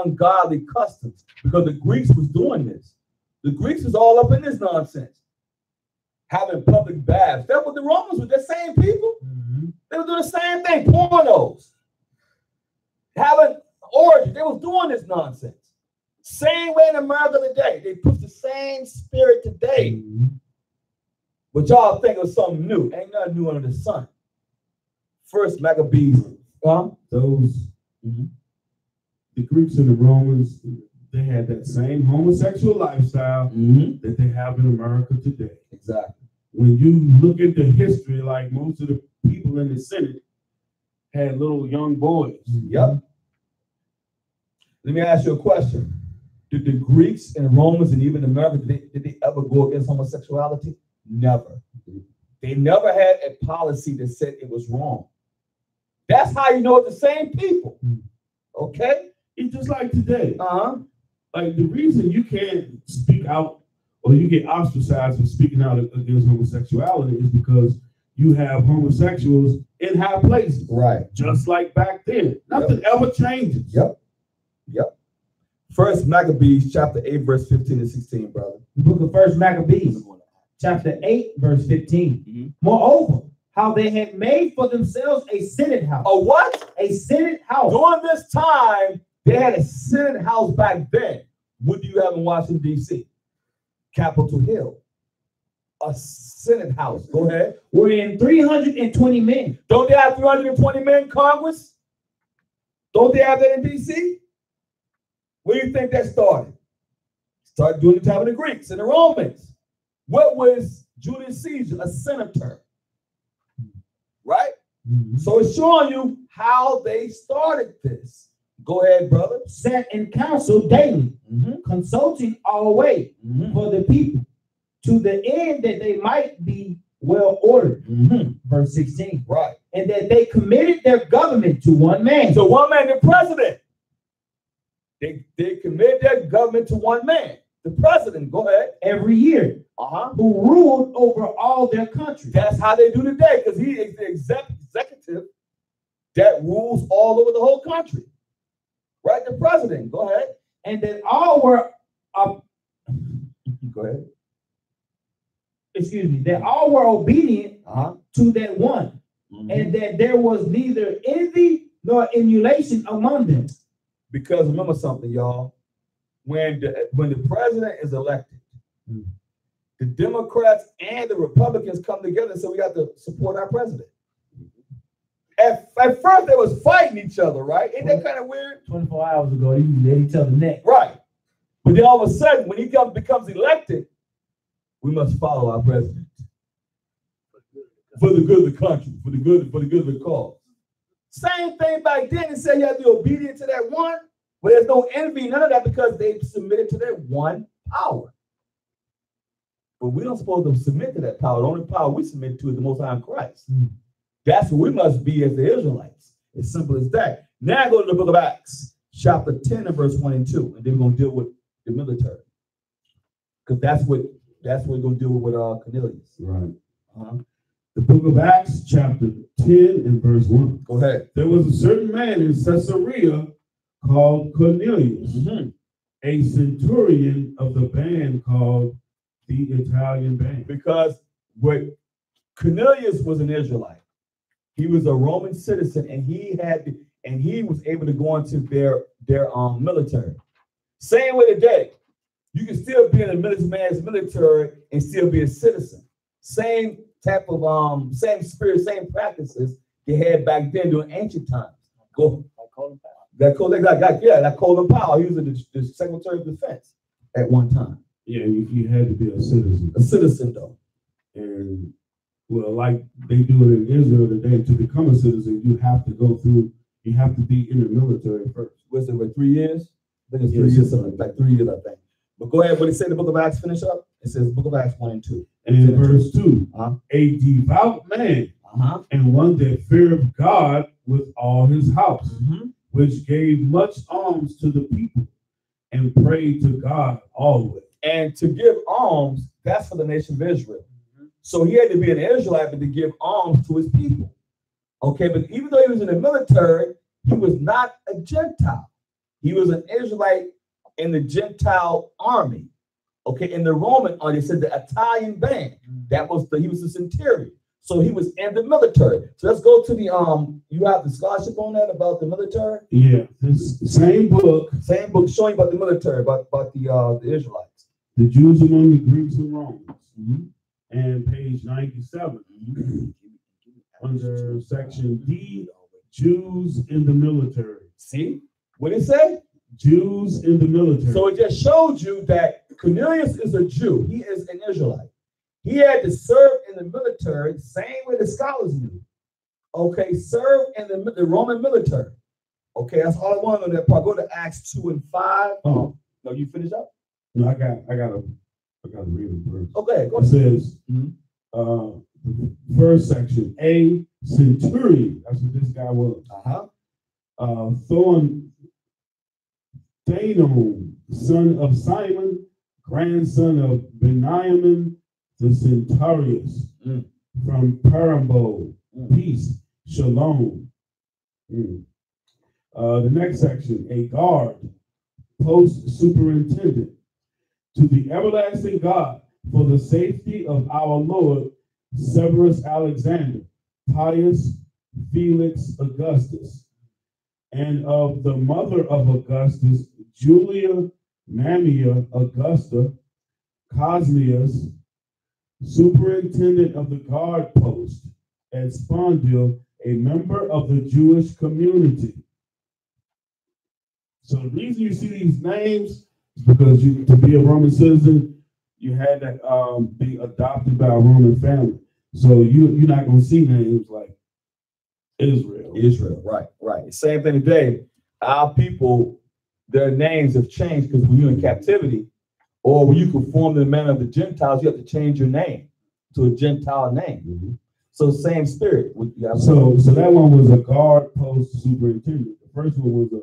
ungodly customs, because the Greeks was doing this. The Greeks was all up in this nonsense, having public baths. That's what the Romans were. The same people. They were doing the same thing. Pornos, having orgies. They was doing this nonsense. Same way in America today. They put the same spirit today. But y'all think of something new. Ain't nothing new under the sun. First Maccabees. Those the Greeks and the Romans, they had that same homosexual lifestyle that they have in America today. Exactly. When you look into history, like most of the people in the Senate had little young boys. Yep. Let me ask you a question. Did the Greeks and Romans and even America, did they ever go against homosexuality? Never. They never had a policy that said it was wrong. That's how you know it's the same people. Okay? It's just like today. Like the reason you can't speak out or you get ostracized for speaking out against homosexuality is because you have homosexuals in high places. Right. Just like back then. Nothing ever changes. Yep. First Maccabees chapter 8, verse 15 and 16, brother. The book of First Maccabees, chapter 8, verse 15. Moreover, how they had made for themselves a senate house. A what? A senate house. During this time, they had a senate house back then. What do you have in Washington, D.C.? Capitol Hill. A senate house. Go ahead. Wherein 320 men. Don't they have 320 men in Congress? Don't they have that in D.C.? Where do you think that started? Started during the time of the Greeks and the Romans. What was Julius Caesar? A senator. Right? So it's showing you how they started this. Go ahead, brother. Sat in council daily, consulting always for the people, to the end that they might be well ordered. Verse 16. Right. And that they committed their government to one man. To one man, the president. They committed their government to one man. The president, go ahead. Every year. Who ruled over all their country. That's how they do today, because he is the executive that rules all over the whole country. Right? The president, go ahead. And that all were go ahead. Excuse me, that all were obedient to that one, and that there was neither envy nor emulation among them. Because remember something, y'all. When the president is elected, the Democrats and the Republicans come together and say we got to support our president. At first, they was fighting each other, right? Ain't that kind of weird? 24 hours ago, they let each other neck. Right. But then all of a sudden, when he becomes elected, we must follow our president for the good of the country, for the good of the cause. Same thing back then. It said you have to be obedient to that one, but there's no envy, none of that, because they submitted to that one power. But we don't supposed to submit to that power. The only power we submit to is the Most High Christ. That's what we must be as the Israelites. As simple as that. Now go to the book of Acts, chapter 10 and verse 1 and 2. And then we're going to deal with the military. Because that's what we're going to deal with Cornelius. Right. The book of Acts, chapter 10 and verse 1. Go ahead. There was a certain man in Caesarea called Cornelius, a centurion of the band called the Italian band. Because Cornelius was an Israelite. He was a Roman citizen, and he was able to go into their military. Same way today, you can still be in a man's military and still be a citizen. Same type of same spirit, same practices they had back then during ancient times. That Colin Powell. He was the Secretary of Defense at one time. Yeah, you had to be a citizen. A citizen, though. And well, like they do it in Israel today, to become a citizen, you have to be in the military first. Was it for 3 years? I think it's 3 years, something like 3 years, I think. But go ahead, what it say in the book of Acts, finish up? It says book of Acts 1 and 2. And in verse 2, a devout man and one that feared God with all his house, which gave much alms to the people and prayed to God always. And to give alms, that's for the nation of Israel. So he had to be an Israelite to give alms to his people. Okay, but even though he was in the military, he was not a Gentile. He was an Israelite in the Gentile army. Okay, in the Roman army, they said the Italian band. He was a centurion. So he was in the military. So let's go to the you have the scholarship on that about the military? Yeah, this same book showing about the military, about the Israelites. The Jews among the Greeks and Romans. And page 97, under section D, Jews in the military. See what it say? Jews in the military. So it just showed you that Cornelius is a Jew. He is an Israelite. He had to serve in the military, same way the scholars knew. Okay, serve in the Roman military. Okay, that's all I want to know that part. Go to Acts 2 and 5. No, you finish up? No, I gotta read it first. Okay, go ahead. It says, first section, a centurion. That's what this guy was. Thanon, son of Simon, grandson of Benjamin, the centurion from Parambo. Peace, shalom. The next section, a guard, post superintendent, to the everlasting God, for the safety of our Lord Severus Alexander, Pius Felix Augustus, and of the mother of Augustus, Julia Mammia Augusta, Cosmius, superintendent of the guard post at Spondil, a member of the Jewish community. So the reason you see these names is because to be a Roman citizen, you had to be adopted by a Roman family. So you're not going to see names like Israel. Right. Same thing today. Our people, their names have changed because when you're in captivity, or when you conform to the manner of the Gentiles, you have to change your name to a Gentile name. So same spirit. So that one was a guard post superintendent. The first one was a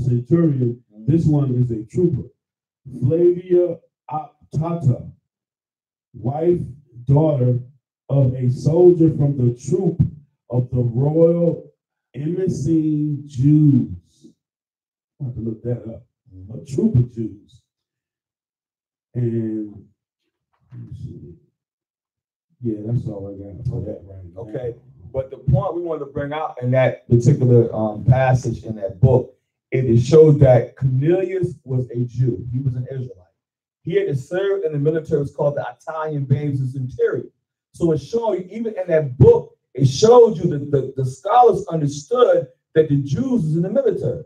centurion. This one is a trooper. Flavia Optata, wife, daughter of a soldier from the troop of the Royal Emissene Jews. I have to look that up. A troop of Jews. And let me see. Yeah, that's all I got for that right now. Okay. But the point we wanted to bring out in that particular passage in that book, it showed that Cornelius was a Jew. He was an Israelite. He had to serve in the military. It's called the Italian Babes and Centurion. So it showed you, even in that book, it showed you that the scholars understood that the Jews was in the military.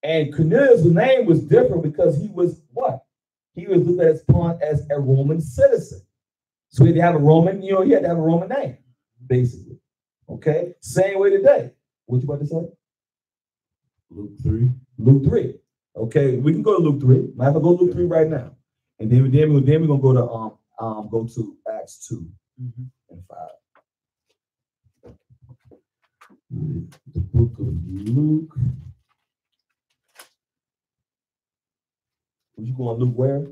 And Cornelius' name was different because he was what? He was looked upon as a Roman citizen. So he had to have a Roman, he had to have a Roman name, basically. Okay? Same way today. What you about to say? Luke 3. Luke 3. Okay, we can go to Luke 3. Might have to go to Luke 3 right now. And then we're gonna go to Acts 2 and 5. The book of Luke. Would you go on Luke where?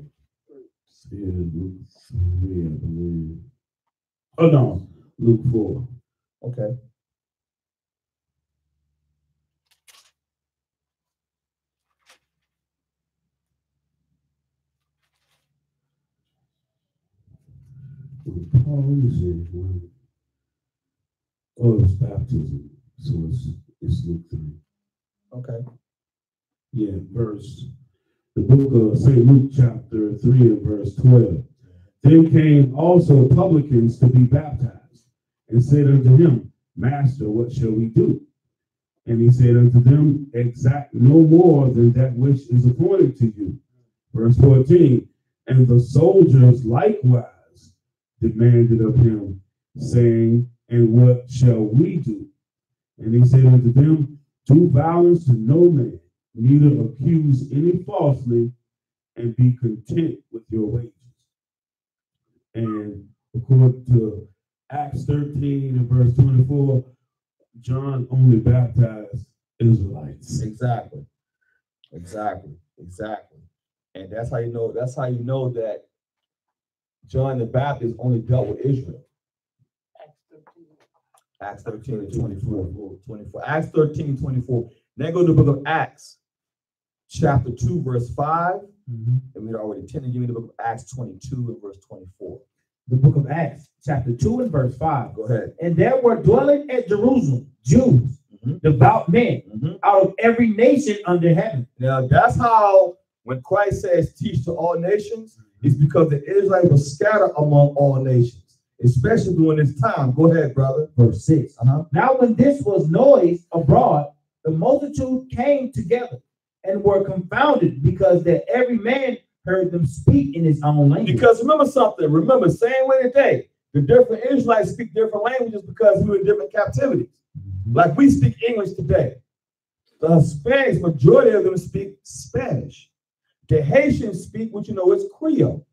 Yeah, Luke 3, I believe. Oh no, Luke 4. Okay. Oh, it's baptism. So it's Luke 3. Okay. Yeah, the book of St. Luke chapter 3 and verse 12. Then came also publicans to be baptized, and said unto him, Master, what shall we do? And he said unto them, exact no more than that which is appointed to you. Verse 14, and the soldiers likewise demanded of him, saying, and what shall we do? And he said unto them, do violence to no man, neither accuse any falsely, and be content with your wages. And according to Acts 13 and verse 24, John only baptized Israelites. Exactly. And that's how you know that John the Baptist only dealt with Israel. Acts 13 and 24. Acts 13, 24. Then go to the book of Acts, chapter 2, verse 5. And we'd already tend to give me the book of Acts 22 and verse 24. The book of Acts, chapter 2 and verse 5. Go ahead. And there were dwelling at Jerusalem Jews, devout men, out of every nation under heaven. Now, that's how, when Christ says teach to all nations, it's because the Israelites were scattered among all nations, especially during this time. Go ahead, brother. Verse 6. Now, when this was noised abroad, the multitude came together and were confounded, because that every man heard them speak in his own language. Because remember something. Remember, same way today, the different Israelites speak different languages because we were in different captivities. Like we speak English today. The Hispanics, majority of them speak Spanish. The Haitians speak what it's Creole.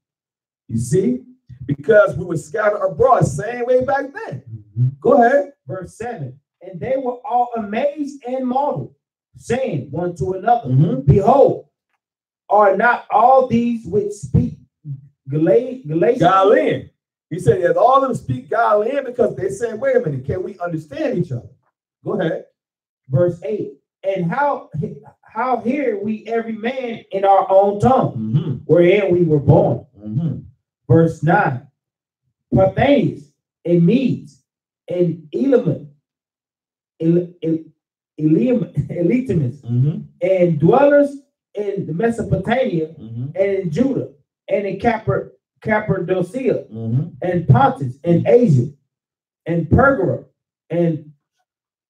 You see? Because we were scattered abroad, same way back then. Go ahead. Verse 7. And they were all amazed and marveled, saying one to another, behold, are not all these which speak Galilean? He said, yes, all of them speak Galilean, because they said, wait a minute, can we understand each other? Go ahead. Verse 8. And how hear we every man in our own tongue, wherein we were born? Verse 9. Parthians and Medes and Elamites, and dwellers in Mesopotamia, and in Judah, and in Cappadocia, and Pontus, and Asia, and Pergama, and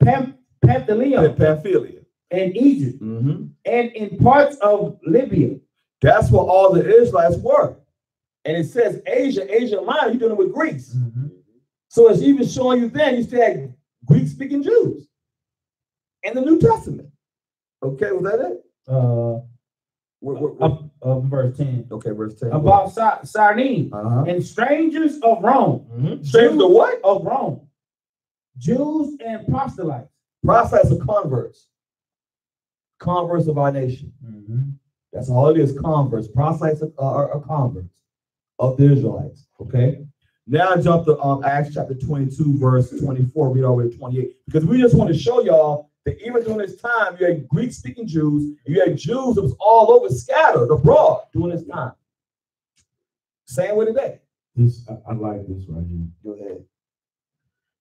Pamphylia, and Egypt, and in parts of Libya. That's where all the Israelites were. And it says Asia Minor, you're dealing with Greeks. So it's even showing you then, you still had Greek-speaking Jews in the New Testament. Okay, was that it? Verse 10. Okay, verse 10. About Cyrene and strangers of Rome. Strangers of what? Of Rome. Jews and proselytes. Proselytes are converts. Converts of our nation. That's all it is, converts. Proselytes are converts of the Israelites. Okay? Now jump to Acts chapter 22, verse 24. Read all the way to 28. Because we just want to show y'all that even during this time, you had Greek-speaking Jews, and you had Jews that was all over, scattered abroad during this time. Same way today. I like this right here. Go ahead.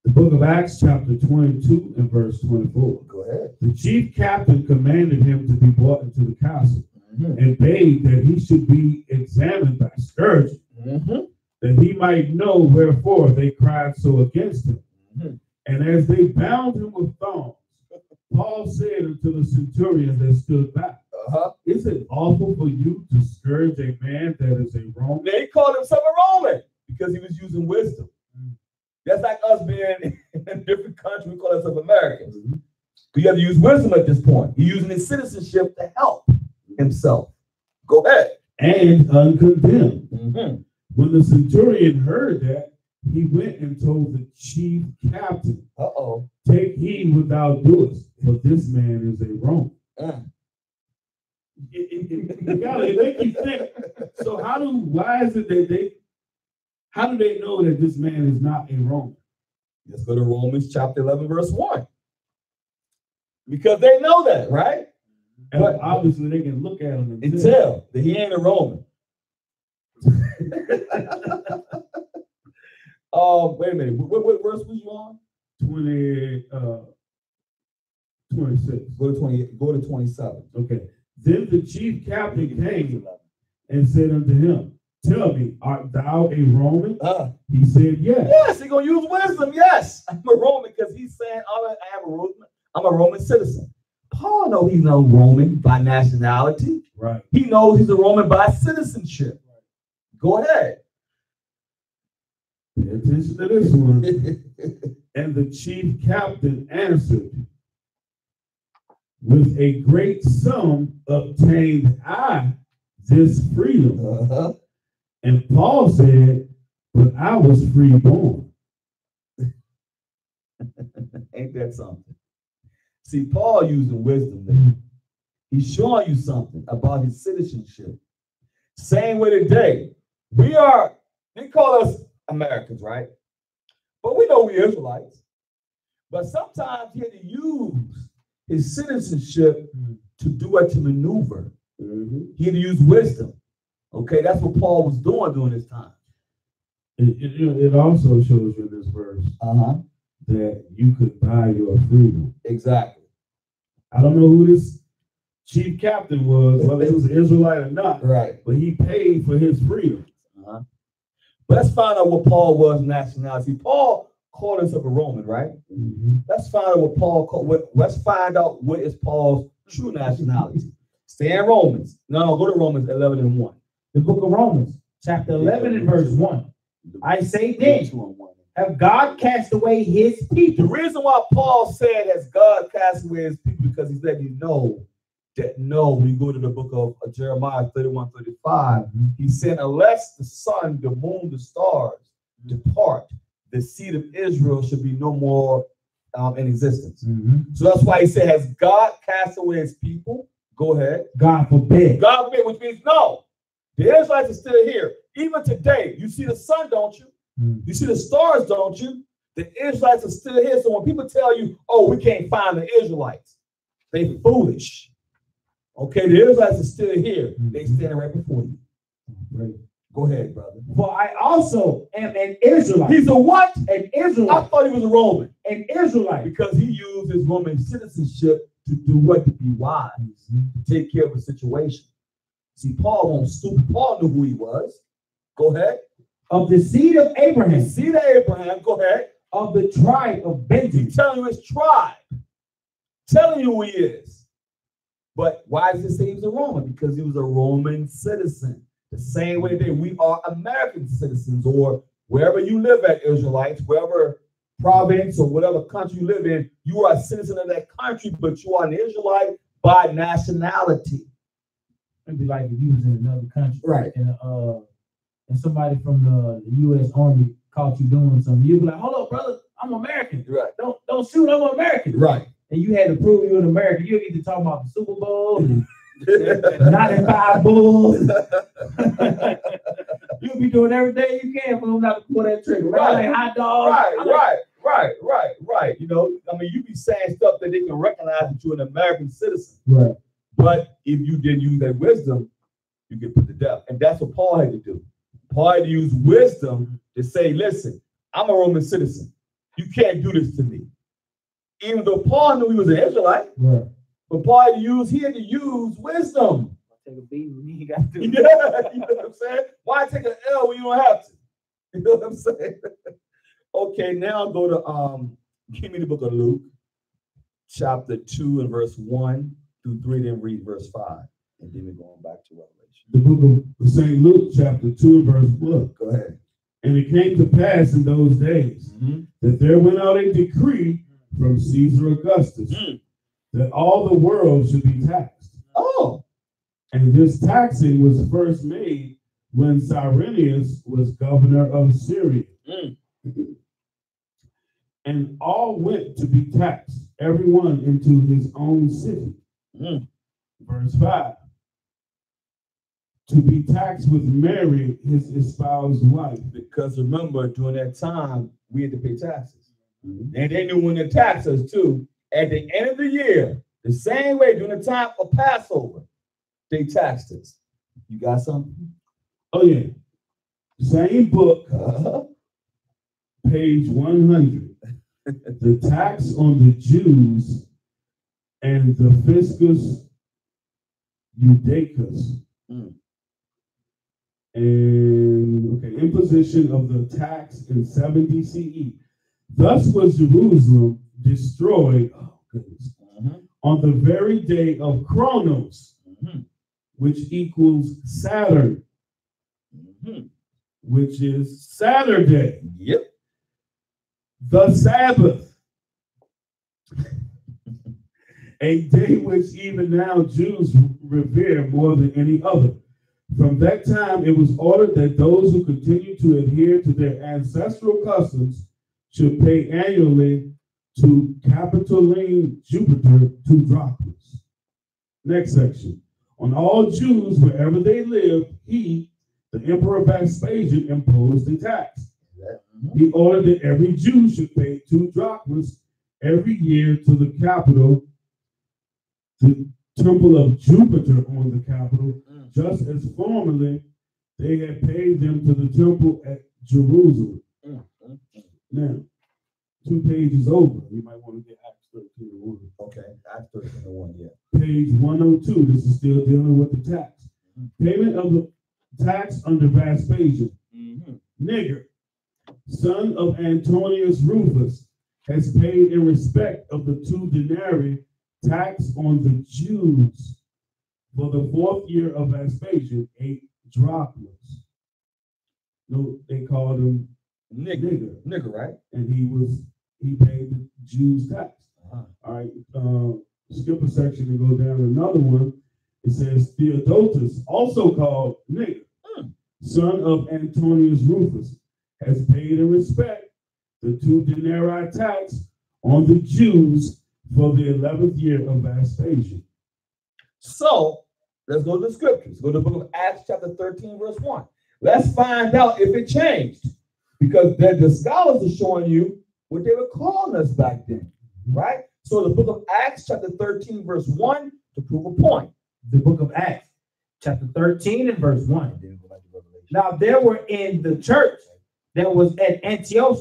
The book of Acts, chapter 22 and verse 24. Go ahead. The chief captain commanded him to be brought into the castle and bade that he should be examined by scourging, that he might know wherefore they cried so against him. And as they bound him with thongs, Paul said unto the centurion that stood by, is it lawful for you to scourge a man that is a Roman? They called himself a Roman because he was using wisdom. That's like us being in a different country. We call ourselves Americans. But you have to use wisdom at this point. He's using his citizenship to help himself. Go ahead. And uncondemned. When the centurion heard that, he went and told the chief captain, take heed what thou doest, for this man is a Roman. It make you think. So why is it that how do they know that this man is not a Roman? Let's go to Romans chapter 11, verse 1. Because they know that, right? And but obviously they can look at him and tell that he ain't a Roman. Wait a minute. What verse was you on? 26. Go to 27. Okay. Then the chief captain came and said unto him, tell me, art thou a Roman? He said, yes. Yes, he's going to use wisdom. Yes, I'm a Roman because he's saying I'm a Roman citizen. Paul knows he's no Roman by nationality. Right. He knows he's a Roman by citizenship. Go ahead. Pay attention to this one. And the chief captain answered, with a great sum obtained I this freedom. And Paul said, but I was freeborn. Ain't that something? See, Paul using wisdom there. He's showing you something about his citizenship. Same way today. They call us Americans, right? But we know we're Israelites. But sometimes he had to use his citizenship to do it, to maneuver. He had to use wisdom. Okay, that's what Paul was doing during this time. It also shows you in this verse that you could buy your freedom. Exactly. I don't know who this chief captain was, whether he was an Israelite or not. Right. But he paid for his freedom. But let's find out what Paul was nationality. Paul called himself a Roman, right? Let's find out what Paul called. Let's find out what is Paul's true nationality. Stay in Romans. No, go to Romans 11 and 1. The book of Romans, chapter 11 and verse 1. I say then, have God cast away his people? The reason why Paul said has God cast away his people, because he's letting you know that when you go to the book of Jeremiah 31:35, he said, unless the sun, the moon, the stars depart, the seed of Israel should be no more in existence. So that's why he said, has God cast away his people? Go ahead. God forbid. God forbid, which means no. The Israelites are still here. Even today, you see the sun, don't you? You see the stars, don't you? The Israelites are still here. So when people tell you, oh, we can't find the Israelites, they foolish. Okay, the Israelites are still here. They stand right before you. Right. Go ahead, brother. For I also am an Israelite. He's a what? An Israelite. I thought he was a Roman. An Israelite. Because he used his Roman citizenship to do what? To be wise, to take care of the situation. See, Paul won't stupid. Paul knew who he was. Go ahead. Of the seed of Abraham. The seed of Abraham. Go ahead. Of the tribe of Benjamin. He's telling you his tribe. Telling you who he is. But why does it say he was a Roman? Because he was a Roman citizen. The same way that we are American citizens, or wherever you live at, Israelites, wherever province or whatever country you live in, you are a citizen of that country, but you are an Israelite by nationality. It'd be like if you was in another country, right? And somebody from the U.S. Army caught you doing something, you'd be like, "Hold up, brother, I'm American. Right? Don't shoot, I'm American. Right? And you had to prove you're an American. You need to talk about the Super Bowl, and 95 Bulls. You'll be doing everything you can for them not to pull that trigger. Right? Like hot dogs. Right. You know, I mean, you be saying stuff that they can recognize that you're an American citizen. Right. But if you didn't use that wisdom, you get put to death. And that's what Paul had to do. Paul had to use wisdom to say, listen, I'm a Roman citizen. you can't do this to me. Even though Paul knew he was an Israelite, Right. but Paul had to use wisdom. Take a beat when you got to. Yeah, you know what I'm saying? Why take an L when you don't have to? You know what I'm saying? Okay, now go to give me the book of Luke, chapter 2 and verse 1 through 3, then read verse 5. And then we're going back to Revelation. The book of St. Luke, chapter 2, verse 1. Go ahead. And it came to pass in those days that there went out a decree from Caesar Augustus that all the world should be taxed. Oh. And this taxing was first made when Cyrenius was governor of Syria. And all went to be taxed, everyone into his own city. Verse 5. To be taxed with Mary, his espoused wife. Because remember, during that time, we had to pay taxes. And they knew when to tax us too. At the end of the year, the same way during the time of Passover, they taxed us. You got something? Oh, yeah. Same book, page 100. The tax on the Jews and the fiscus Judaicus. And imposition of the tax in 70 CE. Thus was Jerusalem destroyed, on the very day of Chronos, which equals Saturn, which is Saturday. Yep. The Sabbath, a day which even now Jews revere more than any other. From that time, it was ordered that those who continue to adhere to their ancestral customs should pay annually to Capitoline Jupiter 2 drachmas. Next section. On all Jews, wherever they lived, he, the Emperor Vespasian, imposed a tax. He ordered that every Jew should pay 2 drachmas every year to the capital, the temple of Jupiter on the capital, just as formerly they had paid them to the temple at Jerusalem. Now, 2 pages over, you might want to get Acts 13:1. Okay, Acts 13:1, yeah. Page 102, this is still dealing with the tax. Payment of the tax under Vespasian. Nigger, son of Antonius Rufus, has paid in respect of the 2 denarii tax on the Jews for the 4th year of Vespasian, 8 drachmas. No, they called him nigger, right? And he paid the Jews tax. All right, skip a section and go down to another one. It says Theodotus, also called nigger, son of Antonius Rufus, has paid in respect the 2 denarii tax on the Jews for the 11th year of Vespasian. So let's go to the scriptures. Go to the book of Acts chapter 13, verse 1. Let's find out if it changed. Because the scholars are showing you what they were calling us back then, right? So the book of Acts chapter 13, verse 1 to prove a point. The book of Acts, chapter 13 and verse 1. Now there were in the church that was at Antioch.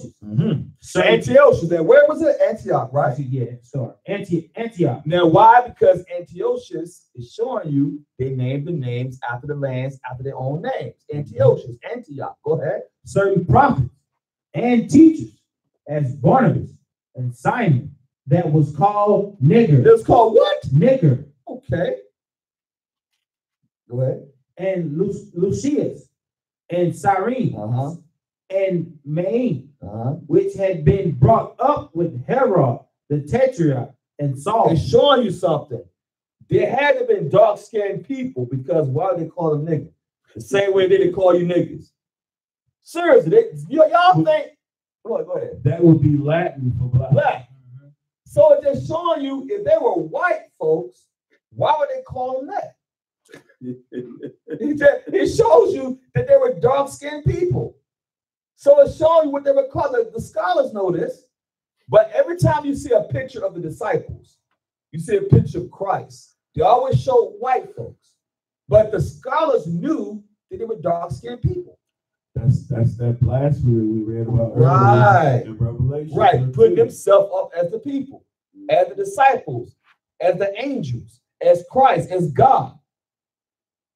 So Antioch, where was it? Antioch, right? Yeah, sorry. Antioch. Now, why? Because Antiochus is showing you they named the names after the lands, after their own names. Antiochus, Antioch. Go ahead. Certain prophets and teachers, as Barnabas and Simon, that was called nigger. That's called what? Nigger. Okay. Go ahead. And Lucius and Cyrene and Maine, which had been brought up with Herod, the Tetrarch, and Saul. It's showing you something. There had to have been dark-skinned people, because why do they call them niggas? The same way they call you niggas. Seriously, y'all think? Go ahead. That would be Latin for black. So it's just showing you, if they were white folks, why would they call them that? It shows you that they were dark-skinned people. So it's showing you what they were called. The scholars know this, but every time you see a picture of the disciples, you see a picture of Christ, they always show white folks. But the scholars knew that they were dark-skinned people. That's that blasphemy we read about Right. in Revelation. Right. Putting himself up as the people, as the disciples, as the angels, as Christ, as God.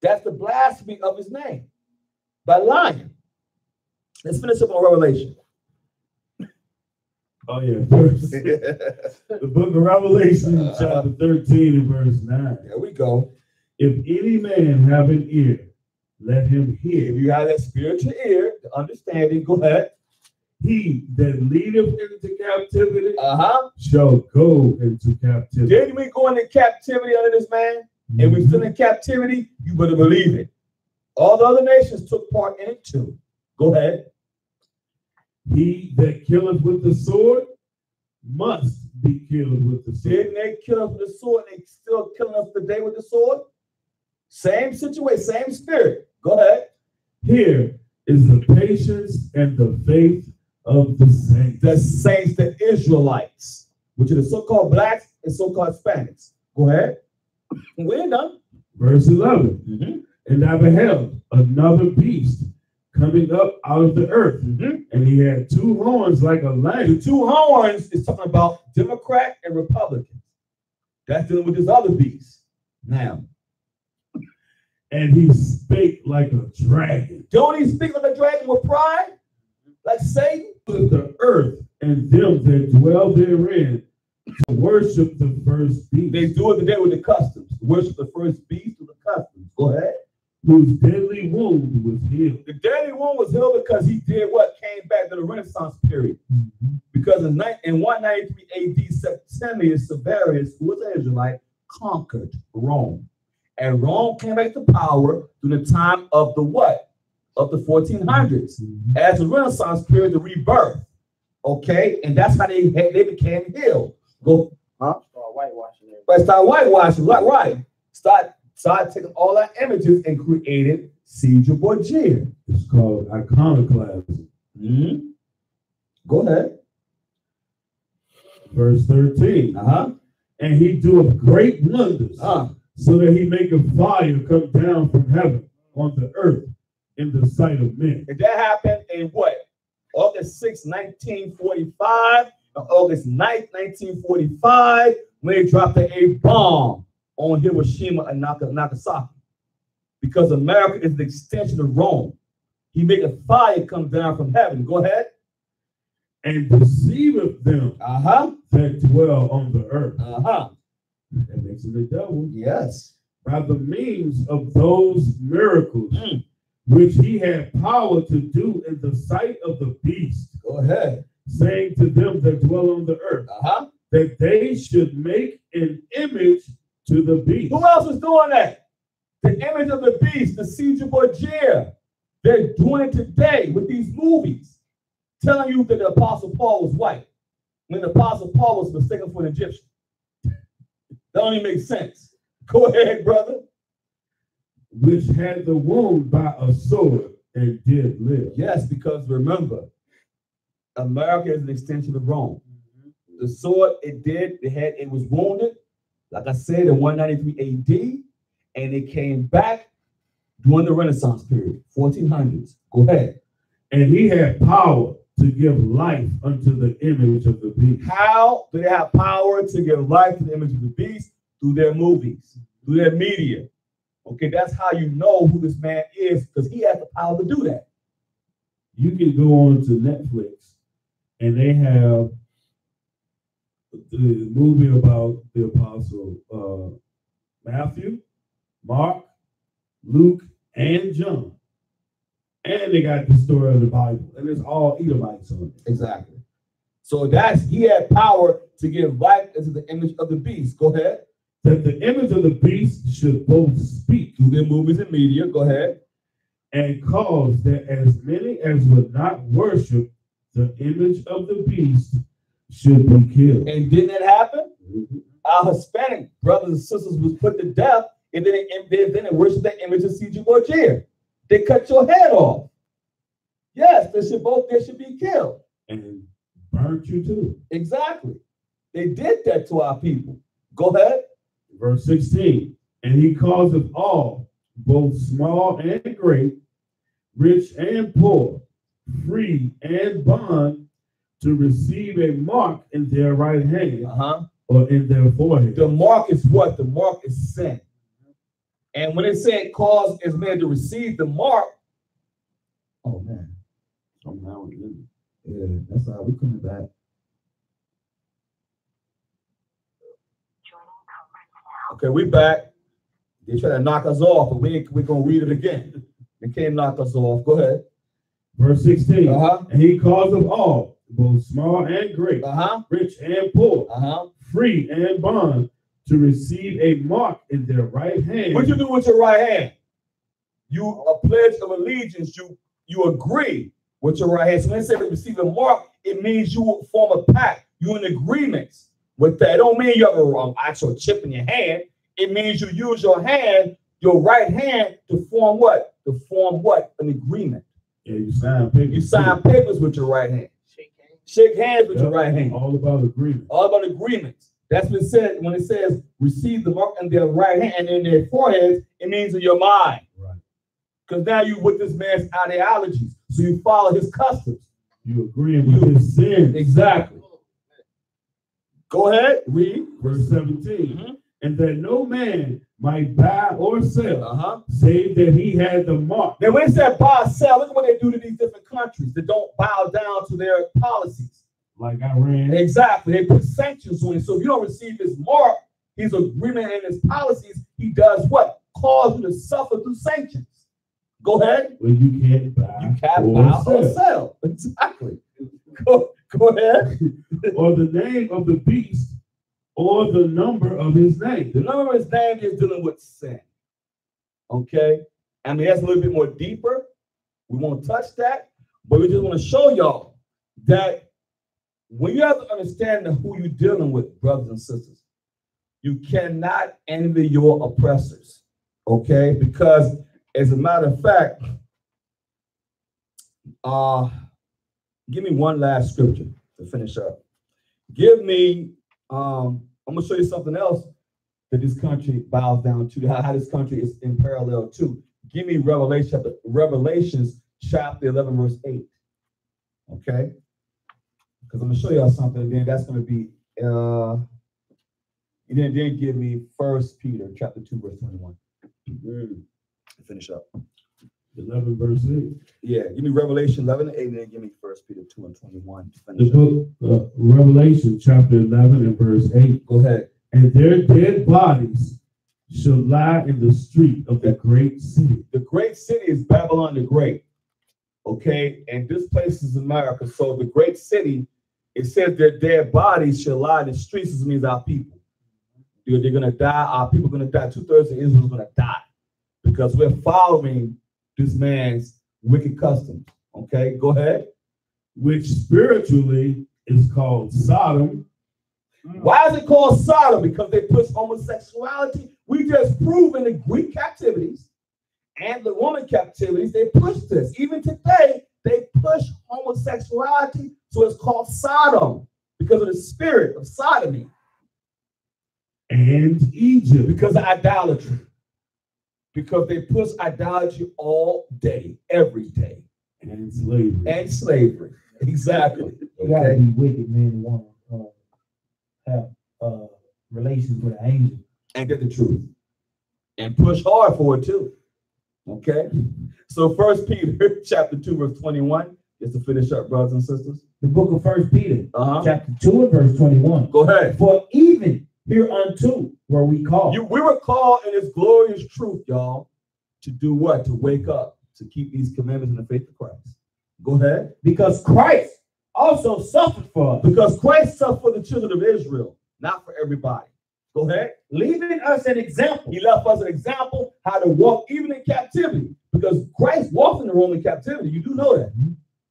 That's the blasphemy of his name. By lying. Let's finish up on Revelation. Oh, yeah. The book of Revelation, chapter 13 and verse 9. There we go. If any man have an ear, let him hear. If you have that spiritual ear, the understanding, go ahead. He that leadeth into captivity shall go into captivity. Didn't we go into captivity under this man? And we're still in captivity? You better believe it. All the other nations took part in it too. Go ahead. He that killeth with the sword must be killed with the sword. Didn't they kill us with the sword? And they still killing us today with the sword? Same situation, same spirit. Go ahead. Here is the patience and the faith of the saints. The saints, the Israelites, which are the so-called blacks and so-called Hispanics. Go ahead. We're done. Verse 11. And I beheld another beast coming up out of the earth. And he had two horns like a lion. The two horns is talking about Democrat and Republican. That's dealing with this other beast. Now. And he spake like a dragon. Don't he speak like a dragon with pride? Like Satan? With the earth and them that dwell therein to worship the first beast. They do it today with the customs. Worship the first beast with the customs. Go ahead. Whose deadly wound was healed. The deadly wound was healed because he did what? Came back to the Renaissance period. Because in 193 AD, Septimius Severus, who was an Israelite, conquered Rome. And Rome came back to power during the time of the what? Of the 1400s. As the Renaissance period, the rebirth. Okay? And that's how they became healed. Go. Start whitewashing it. Right, start whitewashing. Right. Start taking all our images and created Caesar Borgia. It's called iconoclasm. Go ahead. Verse 13. And he doeth great wonders, so that he maketh fire come down from heaven on the earth in the sight of men. And that happened in what? August 6, 1945, August 9th, 1945, when they dropped a bomb on Hiroshima and Nagasaki. Because America is the extension of Rome. He made a fire come down from heaven. Go ahead. And deceiveth them that dwell on the earth. That makes him the devil. Yes. By the means of those miracles which he had power to do in the sight of the beast. Go ahead. Saying to them that dwell on the earth that they should make an image to the beast. Who else is doing that? The image of the beast, the Caesar Borgia. They're doing it today with these movies, telling you that the Apostle Paul was white when the Apostle Paul was mistaken for an Egyptian. That don't even make sense. Go ahead, brother. Which had the wound by a sword and did live. Yes, because remember, America is an extension of Rome. The sword, it was wounded, like I said, in 193 AD, and it came back during the Renaissance period, 1400s. Go ahead. And he had power to give life unto the image of the beast. How do they have power to give life to the image of the beast? Through their movies, through their media. Okay, that's how you know who this man is, because he has the power to do that. You can go on to Netflix, and they have the movie about the apostle Matthew, Mark, Luke, and John. And they got the story of the Bible, and it's all Edomites on it. Exactly. So he had power to give life into the image of the beast. Go ahead. That the image of the beast should both speak through their movies and media. Go ahead. And cause that as many as would not worship the image of the beast should be killed. And didn't it happen? Our Hispanic brothers and sisters was put to death and then they worship the image of Caesar Borgia. They cut your head off. Yes, they should be killed. And burnt you too. Exactly. They did that to our people. Go ahead. Verse 16. And he causeth all, both small and great, rich and poor, free and bond, to receive a mark in their right hand or in their forehead. The mark is what? The mark is sin. And when it said cause is man to receive the mark, oh man. Oh, now we're in. Yeah, that's how we coming back. Okay, we back. They try to knock us off, but we're going to read it again. They can't knock us off. Go ahead. Verse 16. And he caused of all, both small and great, rich and poor, free and bond, to receive a mark in their right hand. What you do with your right hand? You a pledge of allegiance. You agree with your right hand. So when it says receive a mark, it means you form a pact. You're in agreement with that. It don't mean you have an actual chip in your hand. It means you use your hand, your right hand, to form what? To form what? An agreement. Yeah, you sign papers. You sign papers with your right hand. Shake hands with your right hand. All about agreement. All about agreements. That's what it said when it says receive the mark in their right hand and in their foreheads. It means in your mind. Right. Because now you with this man's ideologies, so you follow his customs. You agree with his sins. Exactly. Go ahead. Read verse 17. And that no man might buy or sell, save that he had the mark. Now, when it said buy or sell, look at what they do to these different countries that don't bow down to their policies. Like Iran. Exactly. They put sanctions on it. So if you don't receive his mark, his agreement and his policies, he does what? Cause you to suffer through sanctions. Go ahead. Well, you can't buy or sell. Exactly. Go ahead. Or the name of the beast, or the number of his name. The number of his name is dealing with sin. Okay? I mean, that's a little bit more deeper. We won't touch that. But we just want to show y'all that when you have to understand who you're dealing with, brothers and sisters, you cannot envy your oppressors. Okay? Because as a matter of fact, give me one last scripture to finish up. Give me, I'm going to show you something else that this country bows down to, how this country is in parallel to. Give me Revelations chapter 11, verse 8. Okay? Because I'm going to show y'all something, and then that's going to be, and then give me 1 Peter chapter 2, verse 21. Finish up. 11 verse 8. Yeah, give me Revelation 11 and 8, and then give me 1 Peter 2 and 21. The book Revelation chapter 11 and verse 8. Go ahead. And their dead bodies shall lie in the street of the great city. The great city is Babylon the Great. Okay, and this place is America. So the great city, it says their dead bodies shall lie in the streets. This means our people. They're going to die. Our people are going to die. 2/3 of Israel is going to die because we're following this man's wicked customs. Okay, go ahead. Which spiritually is called Sodom. Why is it called Sodom? Because they push homosexuality. We just proved in the Greek captivities and the Roman captivities, they push this. Even today, they push homosexuality, so it's called Sodom because of the spirit of sodomy. And Egypt. Because of idolatry. Because they push idolatry all day, every day. And slavery. And slavery. Exactly. You gotta be wicked, man, to want to have relations with an angel. And get the truth. And push hard for it too. Okay? So 1 Peter chapter 2, verse 21, just to finish up, brothers and sisters. The book of 1 Peter, chapter 2 and verse 21. Go ahead. For even hereunto were we called. We were called in this glorious truth, y'all, to do what? To wake up, to keep these commandments in the faith of Christ. Go ahead. Because Christ also suffered for us. Because Christ suffered for the children of Israel, not for everybody. Go ahead. Leaving us an example. He left us an example how to walk even in captivity. Because Christ walked in the Roman captivity. You do know that.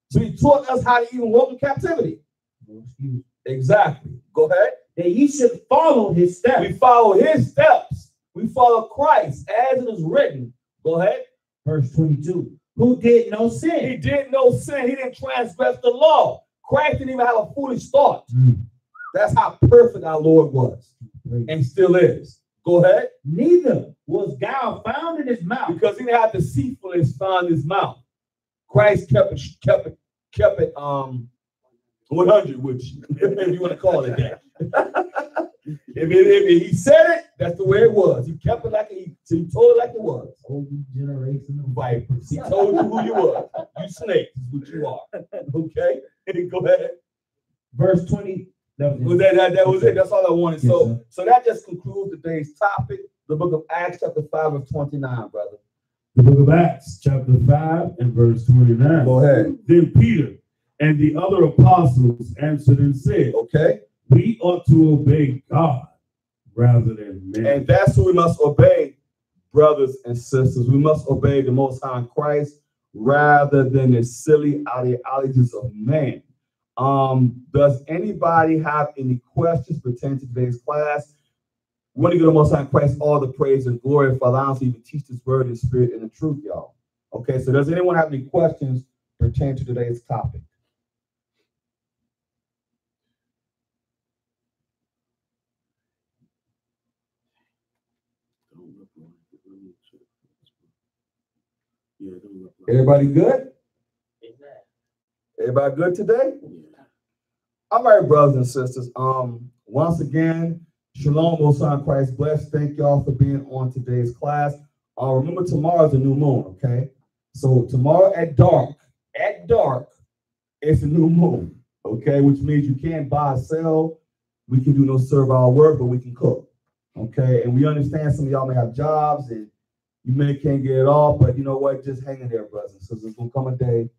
So he taught us how to even walk in captivity. Exactly. Go ahead. That ye should follow his steps. We follow his steps. We follow Christ as it is written. Go ahead. Verse 22. Who did no sin. He did no sin. He didn't transgress the law. Christ didn't even have a foolish thought. That's how perfect our Lord was and still is. Go ahead. Neither was guile found in his mouth. Because he didn't have deceitfulness found in his mouth. Christ kept it 100, which if you want to call it that. if he said it, that's the way it was. He kept it like he told it like it was. Old generation of vipers. He told you who you were. You snakes is what you are. Okay? Go ahead. Verse 20. That was it. That's all I wanted. Yes, so that just concludes today's topic, the book of Acts, chapter 5 of 29, brother. The book of Acts, chapter 5 and verse 29. Go ahead. Then Peter and the other apostles answered and said, okay, we ought to obey God rather than men. And that's who we must obey, brothers and sisters. We must obey the Most High Christ rather than the silly ideologies of man. Does anybody have any questions pertaining to today's class? We want to give the Most High Christ all the praise and glory for allowing us to even teach this word in spirit and in truth, y'all. Okay, so does anyone have any questions pertaining to today's topic? Everybody good? Everybody good today? All right, brothers and sisters. Once again, Shalom, Most High Christ bless. Thank y'all for being on today's class. Remember, tomorrow's a new moon, okay? So tomorrow at dark, it's a new moon, okay? Which means you can't buy or sell. We can do no servile work, but we can cook, okay? And we understand some of y'all may have jobs and you can't get it off, but you know what? Just hang in there, brothers and sisters. There's going to come a day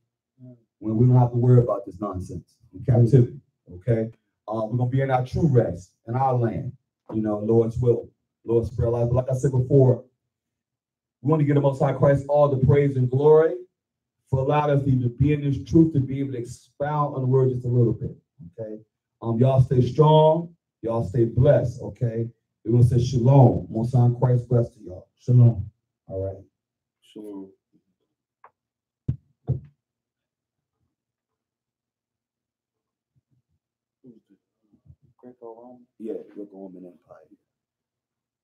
when we don't have to worry about this nonsense in captivity, okay? We're going to be in our true rest in our land, you know, Lord's will, Lord's prayer life. But like I said before, we want to give the Most High Christ all the praise and glory for allowing us to even be in this truth, to be able to expound on the word just a little bit, okay? Y'all stay strong. Y'all stay blessed, okay? We're going to say shalom. Most High Christ bless to y'all. Shalom. All right. Shalom. Greco Roman? Yeah, Greco Roman Empire.